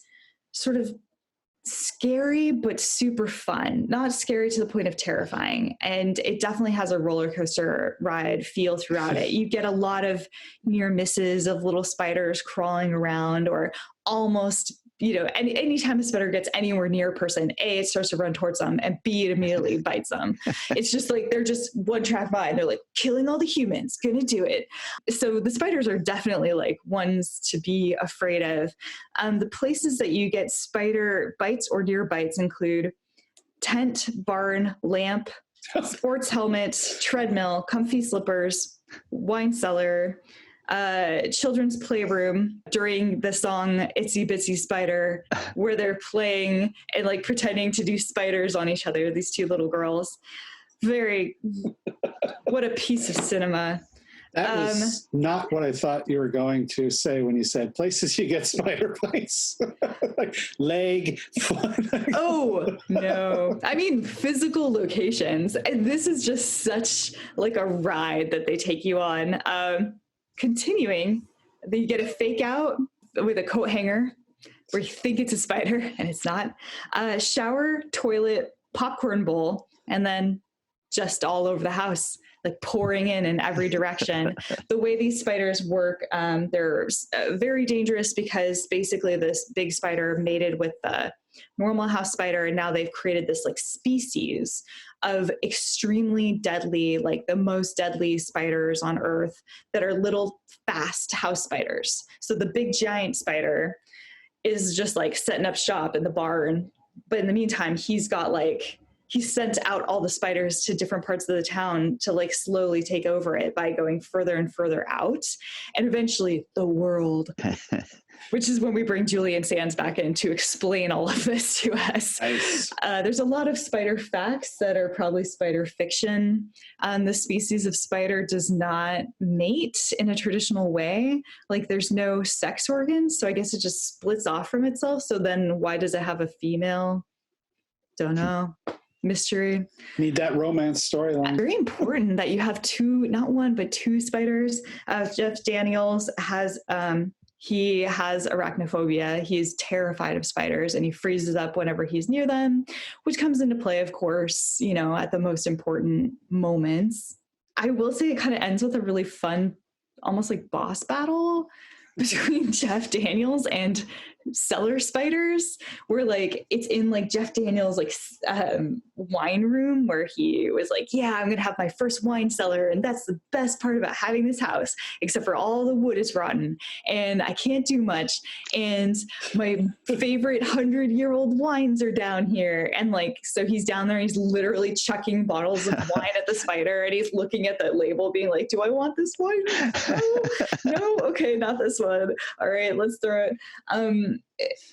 sort of scary but super fun, not scary to the point of terrifying. And it definitely has a roller coaster ride feel throughout it. You get a lot of near misses of little spiders crawling around, or almost, anytime a spider gets anywhere near a person, A, it starts to run towards them, and B, it immediately bites them. It's just like they're just one track mind. They're like, killing all the humans, gonna do it. So the spiders are definitely like ones to be afraid of. The places that you get spider bites or near bites include tent, barn, lamp, sports helmet, treadmill, comfy slippers, wine cellar, children's playroom during the song Itsy Bitsy Spider, where they're playing and like pretending to do spiders on each other, these two little girls. What a piece of cinema. That was not what I thought you were going to say when you said places you get spider bites. Like leg, foot. Oh, no. I mean, physical locations. And this is just such like a ride that they take you on. Continuing, then you get a fake out with a coat hanger where you think it's a spider and it's not. Shower, toilet, popcorn bowl, and then just all over the house, like pouring in every direction. The way these spiders work, they're very dangerous because basically this big spider mated with the normal house spider, and now they've created this like species of extremely deadly, like the most deadly spiders on Earth that are little fast house spiders. So the big giant spider is just like setting up shop in the barn, but in the meantime, he's got like he sent out all the spiders to different parts of the town to like slowly take over it by going further and further out, and eventually the world. Which is when we bring Julian Sands back in to explain all of this to us. Nice. There's a lot of spider facts that are probably spider fiction. The species of spider does not mate in a traditional way. Like there's no sex organs, so I guess it just splits off from itself. So then why does it have a female? Don't know. Mystery. Need that romance storyline. Very important that you have two, not one, but two spiders. Jeff Daniels has... he has arachnophobia. He's terrified of spiders and he freezes up whenever he's near them, which comes into play, of course, you know, at the most important moments. I will say it kind of ends with a really fun, almost like boss battle between Jeff Daniels and cellar spiders, where like it's in like Jeff Daniels like wine room where he was like, yeah, I'm gonna have my first wine cellar and that's the best part about having this house, except for all the wood is rotten and I can't do much and my favorite 100-year-old wines are down here. And like, so he's down there, he's literally chucking bottles of wine at the spider and he's looking at the label being like, do I want this wine? No, okay, not this one. All right, let's throw it.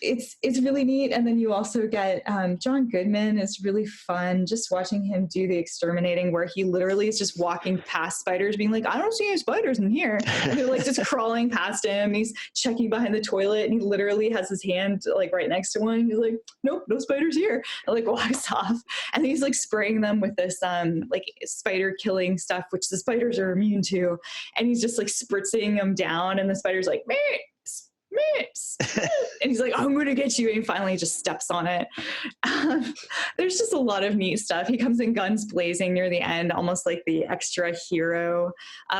It's really neat. And then you also get John Goodman is really fun just watching him do the exterminating, where he literally is just walking past spiders being like, I don't see any spiders in here, and they're like just crawling past him. He's checking behind the toilet and he literally has his hand like right next to one. He's like, nope, no spiders here, and like walks off. And he's like spraying them with this like spider killing stuff, which the spiders are immune to, and he's just like spritzing them down and the spider's like, meh. And he's like, I'm gonna get you, and he finally just steps on it. There's just a lot of neat stuff. He comes in guns blazing near the end, almost like the extra hero,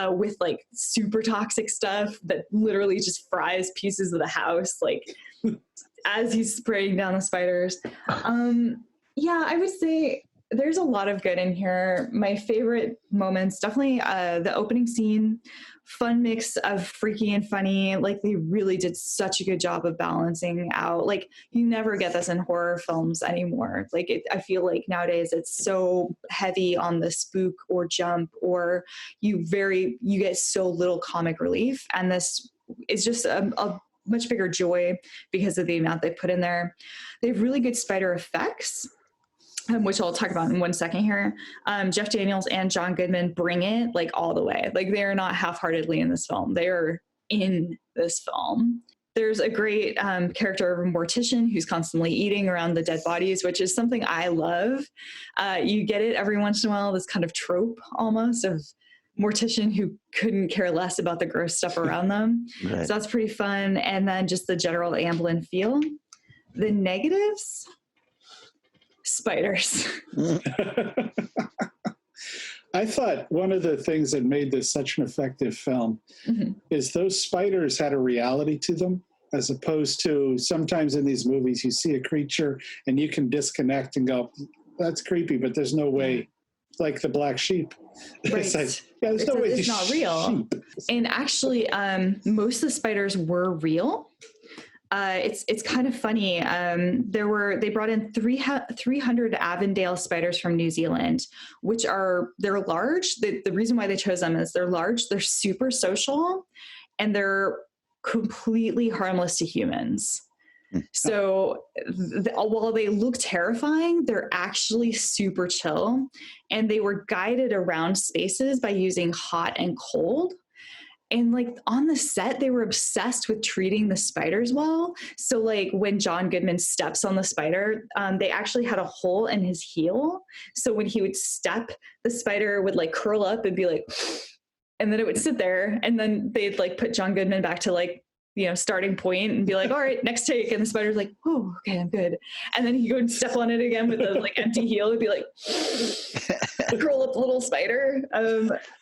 with like super toxic stuff that literally just fries pieces of the house like as he's spraying down the spiders. Yeah, I would say there's a lot of good in here. My favorite moments, definitely the opening scene, fun mix of freaky and funny. Like they really did such a good job of balancing out. Like you never get this in horror films anymore. Like I feel like nowadays it's so heavy on the spook or jump, or you get so little comic relief. And this is just a much bigger joy because of the amount they put in there. They have really good spider effects, which I'll talk about in 1 second here. Jeff Daniels and John Goodman bring it like all the way. Like they are not half-heartedly in this film. They are in this film. There's a great character of a mortician who's constantly eating around the dead bodies, which is something I love. You get it every once in a while, this kind of trope almost of mortician who couldn't care less about the gross stuff around them. Right. So that's pretty fun. And then just the general Amblin feel. The negatives, spiders. I thought one of the things that made this such an effective film is those spiders had a reality to them, as opposed to sometimes in these movies you see a creature and you can disconnect and go, that's creepy, but there's no way. Like the black sheep. Right. It's like, yeah, there's no way it's not real. Sheep. And actually, most of the spiders were real. It's kind of funny. They brought in 300 Avondale spiders from New Zealand, which they're large. The reason why they chose them is they're large, they're super social, and they're completely harmless to humans. So while they look terrifying, they're actually super chill, and they were guided around spaces by using hot and cold. And like on the set, they were obsessed with treating the spiders well. So like when John Goodman steps on the spider, they actually had a hole in his heel. So when he would step, the spider would like curl up and be like, and then it would sit there. And then they'd like put John Goodman back to like, starting point and be like, all right, next take. And the spider's like, oh, okay, I'm good. And then he'd go and step on it again with the like empty heel and be like, curl up little spider.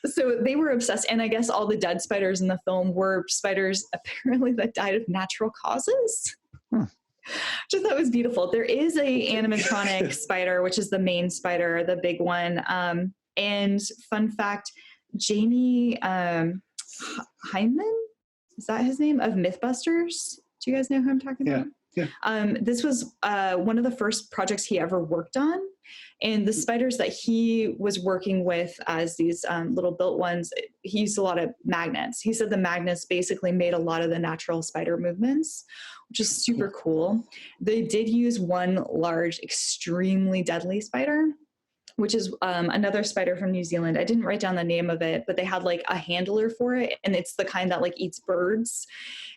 So they were obsessed. And I guess all the dead spiders in the film were spiders apparently that died of natural causes. Just that was beautiful. There is a animatronic spider, which is the main spider, the big one. And fun fact, Jamie Hyneman, is that his name, of Mythbusters? Do you guys know who I'm talking about? Yeah. This was one of the first projects he ever worked on. And the spiders that he was working with as these little built ones, he used a lot of magnets. He said the magnets basically made a lot of the natural spider movements, which is super cool. They did use one large, extremely deadly spider, which is another spider from New Zealand. I didn't write down the name of it, but they had like a handler for it. And it's the kind that like eats birds,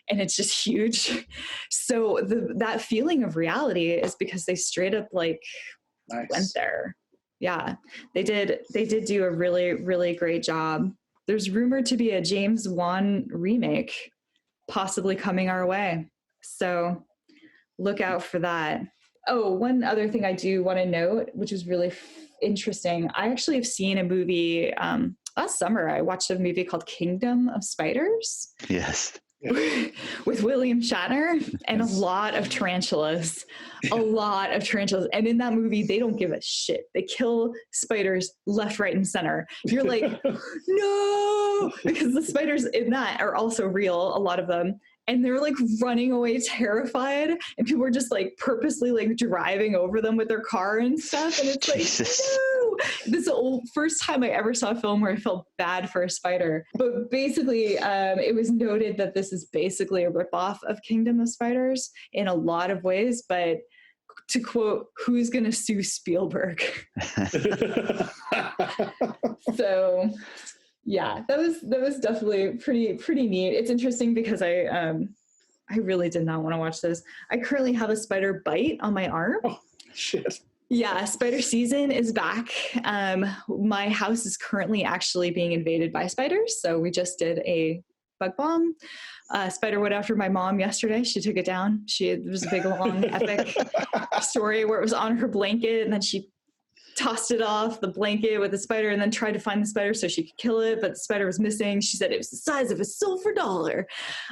and it's just huge. So that feeling of reality is because they straight up like went there. Yeah, they did do a really, really great job. There's rumored to be a James Wan remake possibly coming our way. So look out for that. Oh, one other thing I do want to note, which is really interesting. I actually have seen a movie last summer. I watched a movie called Kingdom of Spiders. Yes. With William Shatner and a lot of tarantulas. A lot of tarantulas. And in that movie, they don't give a shit. They kill spiders left, right, and center. You're like, no, because the spiders in that are also real, a lot of them. And they're like running away terrified, and people are just like purposely like driving over them with their car and stuff. And it's like, no, this is the first time I ever saw a film where I felt bad for a spider. But basically, it was noted that this is basically a ripoff of Kingdom of Spiders in a lot of ways. But to quote, who's going to sue Spielberg? So yeah, that was definitely pretty neat. It's interesting because I really did not want to watch this. I currently have a spider bite on my arm. Oh, shit. Yeah, spider season is back. My house is currently actually being invaded by spiders. So we just did a bug bomb. Spider went after my mom yesterday. She took it down. It was a big, long, epic story where it was on her blanket, and then she tossed it off the blanket with the spider and then tried to find the spider so she could kill it, but the spider was missing. She said it was the size of a silver dollar.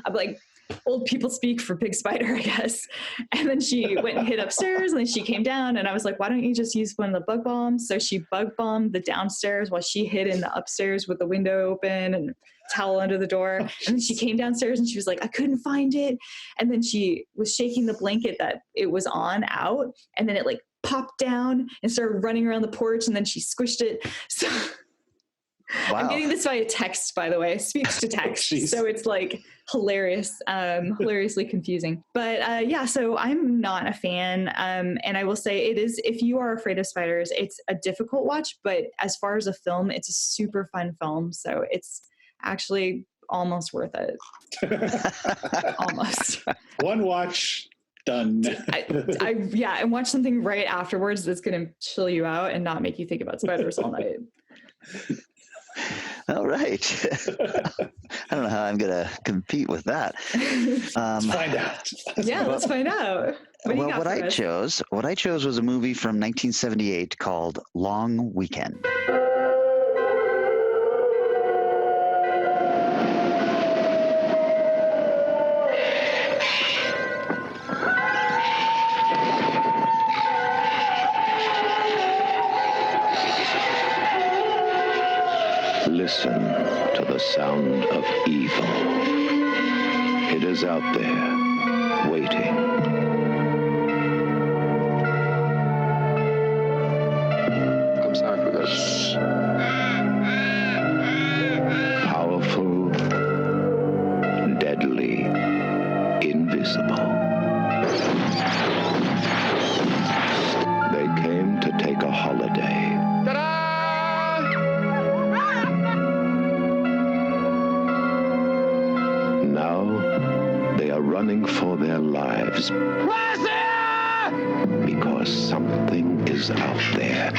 I'm like, old people speak for big spider, I guess. And then she went and hid upstairs, and then she came down, and I was like, why don't you just use one of the bug bombs? So she bug bombed the downstairs while she hid in the upstairs with the window open and towel under the door. And then she came downstairs and she was like, I couldn't find it. And then she was shaking the blanket that it was on out, and then it like popped down and started running around the porch, and then she squished it. So wow. I'm getting this via text, by the way, speech to text. So it's like hilarious, hilariously confusing. But yeah, so I'm not a fan. And I will say it is, if you are afraid of spiders, it's a difficult watch, but as far as a film, it's a super fun film. So it's actually almost worth it. Almost. One watch. Done. And watch something right afterwards that's going to chill you out and not make you think about spiders all night. All right. I don't know how I'm going to compete with that. Let's find out. Yeah, let's find out. What I chose was a movie from 1978 called Long Weekend. Listen to the sound of evil. It is out there, waiting. I'm sorry for this. Powerful, deadly, invisible. They came to take a holiday. Running for their lives because something is out there.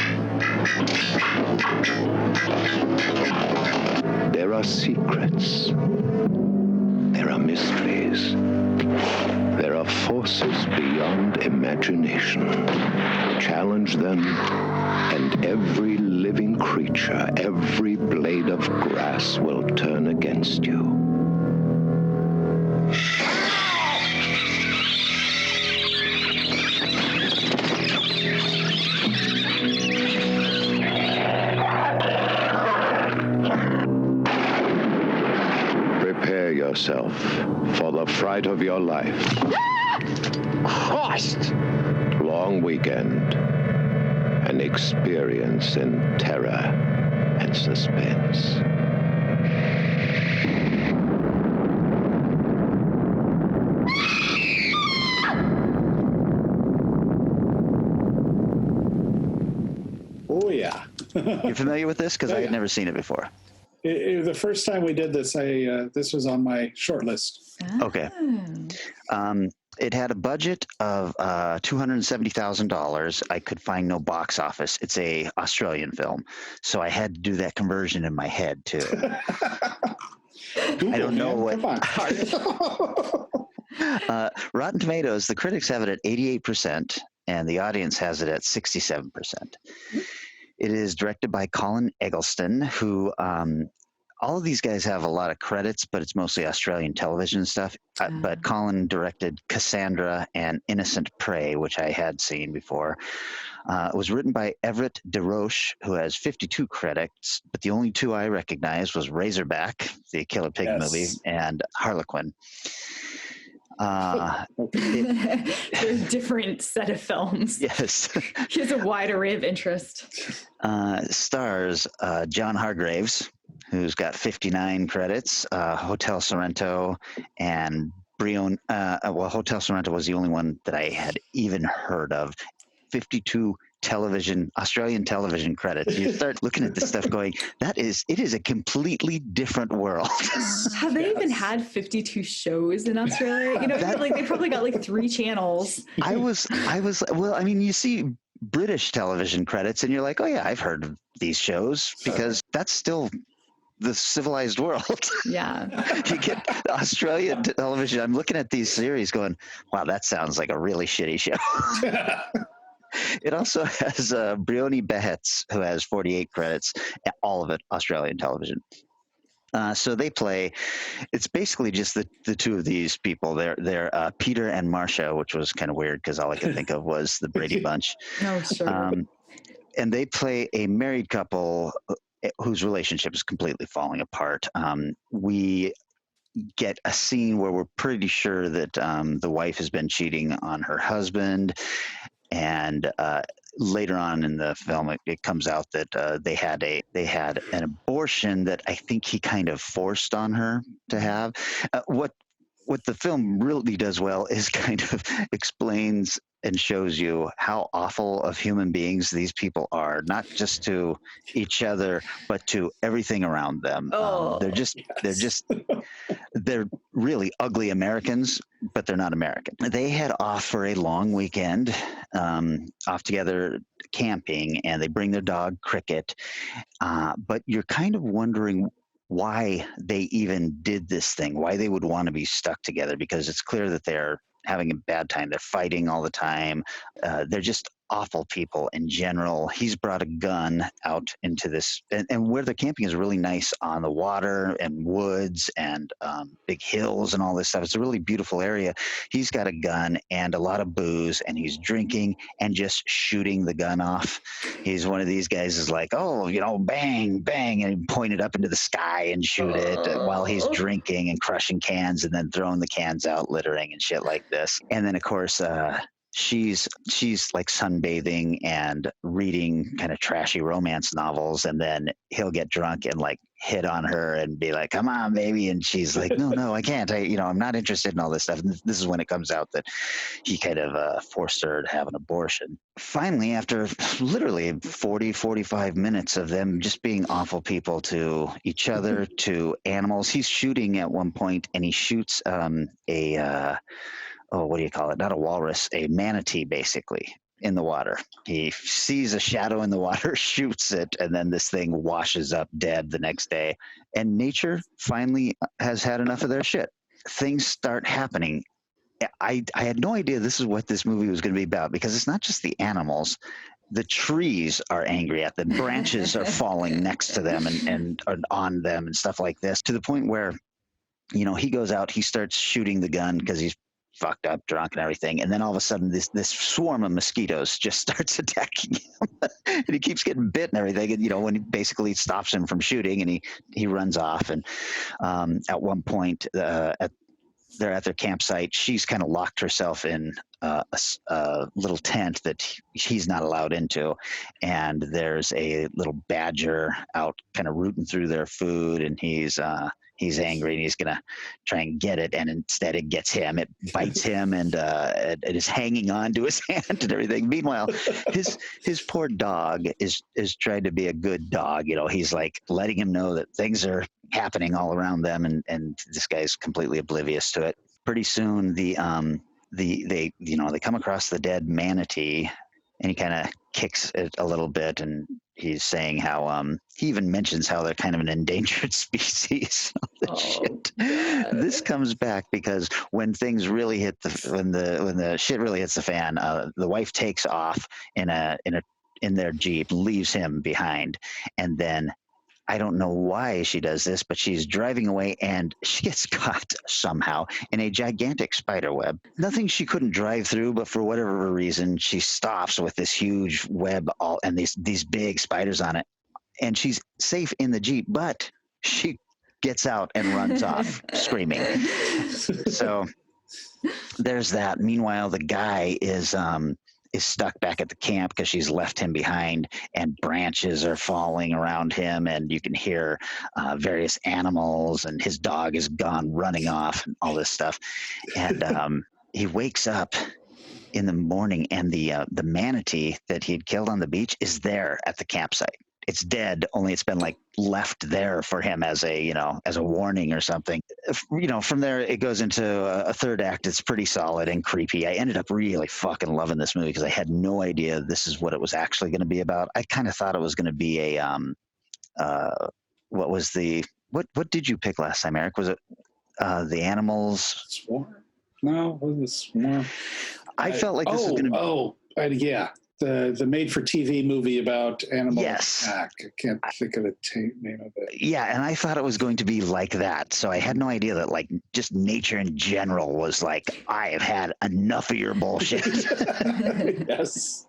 There are secrets. There are mysteries. There are forces beyond imagination. Challenge them, and every living creature, every blade of grass will turn against you. Yourself for the fright of your life. Christ! Long Weekend. An experience in terror and suspense. Oh, yeah. You're familiar with this? Because I had never seen it before. The first time we did this, this was on my short list. Okay. It had a budget of $270,000. I could find no box office. It's a Australian film, so I had to do that conversion in my head too. Google, I don't know man. what. Rotten Tomatoes, the critics have it at 88%, and the audience has it at 67%. It is directed by Colin Eggleston, who all of these guys have a lot of credits, but it's mostly Australian television stuff. But Colin directed Cassandra and Innocent Prey, which I had seen before. It was written by Everett DeRoche, who has 52 credits, but the only two I recognized was Razorback, the Killer Pig movie, and Harlequin. They're a different set of films. Yes. He has a wide array of interest. Stars John Hargraves, who's got 59 credits, Hotel Sorrento, and Brion. Hotel Sorrento was the only one that I had even heard of. 52 Australian television credits. You start looking at this stuff going, it is a completely different world. Have they even had 52 shows in Australia? You know, they probably got like 3 channels. You see British television credits and you're like, oh yeah, I've heard of these shows because that's still the civilized world. Yeah. You get Australian television. I'm looking at these series going, wow, that sounds like a really shitty show. It also has Briony Behetz, who has 48 credits, all of it Australian television. So they play. It's basically just the two of these people. They're Peter and Marcia, which was kind of weird because all I could think of was the Brady Bunch. Oh, sure. And they play a married couple whose relationship is completely falling apart. We get a scene where we're pretty sure that the wife has been cheating on her husband. And later on in the film, it comes out that they had an abortion that I think he kind of forced on her to have. What the film really does well is kind of explains and shows you how awful of human beings these people are, not just to each other, but to everything around them. They're really ugly Americans, but they're not American. They head off for a long weekend, off together camping, and they bring their dog Cricket. But you're kind of wondering why they even did this thing, why they would want to be stuck together, because it's clear that they're having a bad time. They're fighting all the time. They're just awful people in general. He's brought a gun out into this, and where they're camping is really nice on the water and woods and big hills and all this stuff. It's a really beautiful area. He's got a gun and a lot of booze, and he's drinking and just shooting the gun off. He's one of these guys is like, oh, bang, bang, and he pointed up into the sky and shoot it while he's drinking and crushing cans and then throwing the cans out, littering and shit like this. And then, of course, she's like sunbathing and reading kind of trashy romance novels, and then he'll get drunk and like hit on her and be like, come on, baby. And she's like, no, I can't. I'm not interested in all this stuff. And this is when it comes out that he kind of forced her to have an abortion. Finally, after literally 45 minutes of them just being awful people to each other, to animals, he's shooting at one point, and he shoots what do you call it? Not a walrus, a manatee, basically, in the water. He sees a shadow in the water, shoots it, and then this thing washes up dead the next day. And nature finally has had enough of their shit. Things start happening. I had no idea this is what this movie was going to be about, because it's not just the animals. The trees are angry at them. Branches are falling next to them and on them and stuff like this, to the point where, he goes out, he starts shooting the gun because he's fucked up, drunk and everything, and then all of a sudden this swarm of mosquitoes just starts attacking him and he keeps getting bit and everything, and when he basically stops him from shooting, and he runs off. And at one point they're at their campsite. She's kind of locked herself in a little tent that he's not allowed into, and there's a little badger out kind of rooting through their food, and he's angry and he's gonna try and get it, and instead it gets him. It bites him, and it is hanging on to his hand and everything. Meanwhile, his poor dog is trying to be a good dog. He's like letting him know that things are happening all around them, and this guy's completely oblivious to it. Pretty soon, they come across the dead manatee, and he kind of kicks it a little bit, and he's saying how he even mentions how they're kind of an endangered species. Shit. This comes back because when things really hit when the shit really hits the fan, the wife takes off in their Jeep, leaves him behind, and then I don't know why she does this, but she's driving away and she gets caught somehow in a gigantic spider web. Nothing she couldn't drive through, but for whatever reason, she stops with this huge web and these big spiders on it. And she's safe in the Jeep, but she gets out and runs off screaming. So there's that. Meanwhile, the guy is stuck back at the camp because she's left him behind, and branches are falling around him, and you can hear various animals, and his dog is gone running off and all this stuff. And he wakes up in the morning, and the manatee that he'd killed on the beach is there at the campsite. It's dead, only it's been like left there for him as a warning or something. From there it goes into a third act. It's pretty solid and creepy. I ended up really fucking loving this movie because I had no idea this is what it was actually going to be about. I kind of thought it was going to be what did you pick last time, Eric? Was it the animals? Swarm? No, it was Swarm. I felt like this was going to be. Yeah. The made-for-TV movie about animal Yes. attack. I can't think of the name of it. Yeah, and I thought it was going to be like that. So I had no idea that like just nature in general was like, I have had enough of your bullshit. Yes.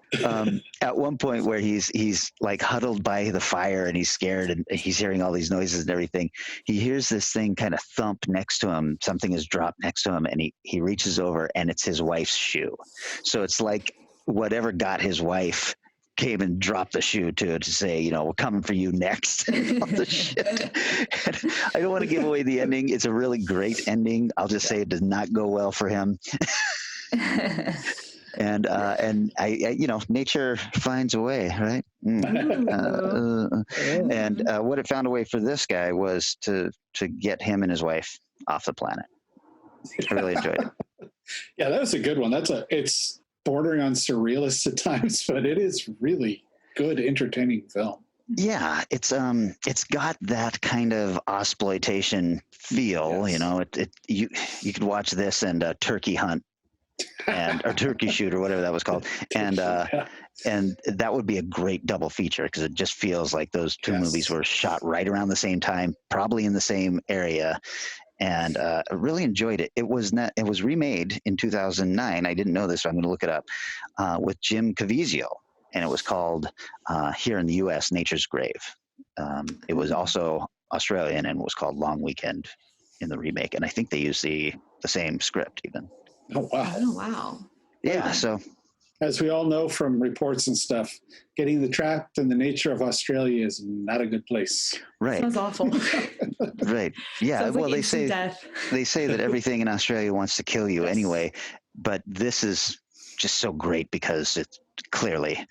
At one point where he's like huddled by the fire and he's scared and he's hearing all these noises and everything, he hears this thing kind of thump next to him. Something is dropped next to him, and he reaches over, and it's his wife's shoe. So it's like whatever got his wife came and dropped the shoe to say, we're coming for you next. All the shit. And I don't want to give away the ending. It's a really great ending. I'll just say it does not go well for him. And I nature finds a way, right? And what it found a way for this guy was to get him and his wife off the planet. I really enjoyed it. Yeah, that was a good one. It's bordering on surrealist at times, but it is really good, entertaining film. Yeah, it's got that kind of exploitation feel. Yes. You could watch this and Turkey Hunt or Turkey Shoot or whatever that was called, and that would be a great double feature because it just feels like those two movies were shot right around the same time, probably in the same area. And I really enjoyed it. It was remade in 2009. I didn't know this, so I'm going to look it up, with Jim Caviezel, and it was called here in the U.S. Nature's Grave. It was also Australian and was called Long Weekend in the remake, and I think they used the same script even. Oh wow! Oh wow! Yeah. So, as we all know from reports and stuff, getting trapped in the nature of Australia is not a good place. Right. Sounds awful. Right. Yeah. Sounds well, like they say that everything in Australia wants to kill you anyway, but this is just so great because it's clearly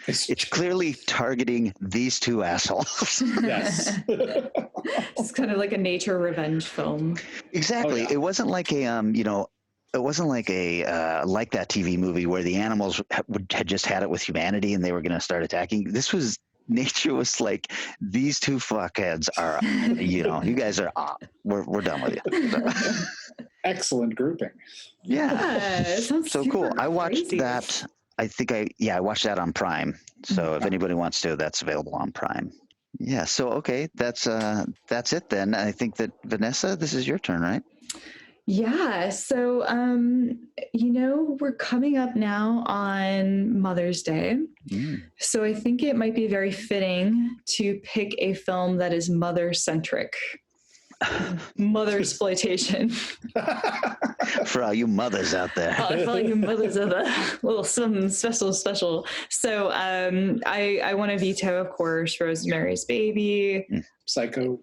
targeting these two assholes. Yes. It's kind of like a nature revenge film. Exactly. Oh, yeah. It wasn't like it wasn't like like that TV movie where the animals had just had it with humanity and they were going to start attacking. Nature was like, these two fuckheads are, you guys are, we're done with you. So. Excellent grouping. Yeah. Sounds so cool. I watched crazy. that. I watched that on Prime. So if anybody wants to, that's available on Prime. Yeah. So, okay. That's it then. I think that Vanessa, this is your turn, right? Yeah. So, we're coming up now on Mother's Day. So I think it might be very fitting to pick a film that is mother-centric. Mother exploitation. For all you mothers out there. For all you mothers of the little something special. So I want to veto, of course, Rosemary's Baby, Psycho.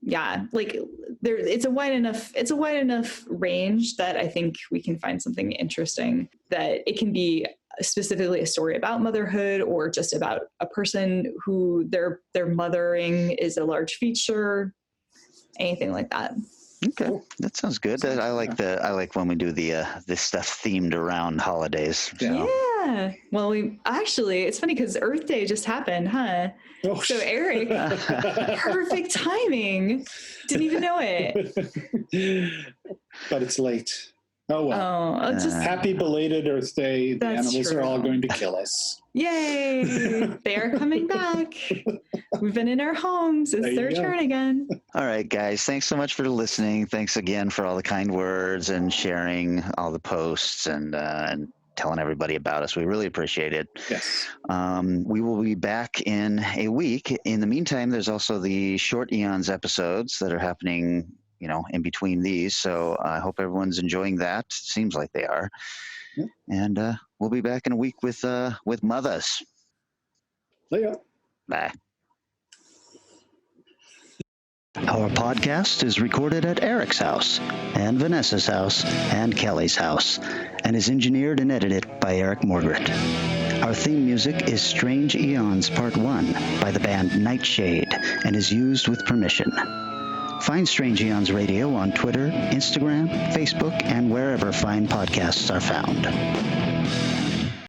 Yeah, like it's a wide enough range that I think we can find something interesting, that it can be specifically a story about motherhood or just about a person who their mothering is a large feature, anything like that. Okay, that sounds good. I like when we do this stuff themed around holidays. So. Yeah. Well, it's funny because Earth Day just happened, huh? Oh, so Eric, perfect timing. Didn't even know it. But it's late. Oh well. Happy belated Earth Day. The animals are all going to kill us. Yay! They are coming back. We've been in our homes. It's their turn again. All right, guys. Thanks so much for listening. Thanks again for all the kind words and sharing all the posts and telling everybody about us. We really appreciate it. Yes. We will be back in a week. In the meantime, there's also the short Aeons episodes that are happening, in between these. So I hope everyone's enjoying that. Seems like they are. Yeah. And we'll be back in a week with mothers. Later. Bye. Our podcast is recorded at Eric's house and Vanessa's house and Kelly's house and is engineered and edited by Eric Morgret. Our theme music is Strange Aeons Part 1 by the band Nightshade and is used with permission. Find Strange Aeons Radio on Twitter, Instagram, Facebook, and wherever fine podcasts are found.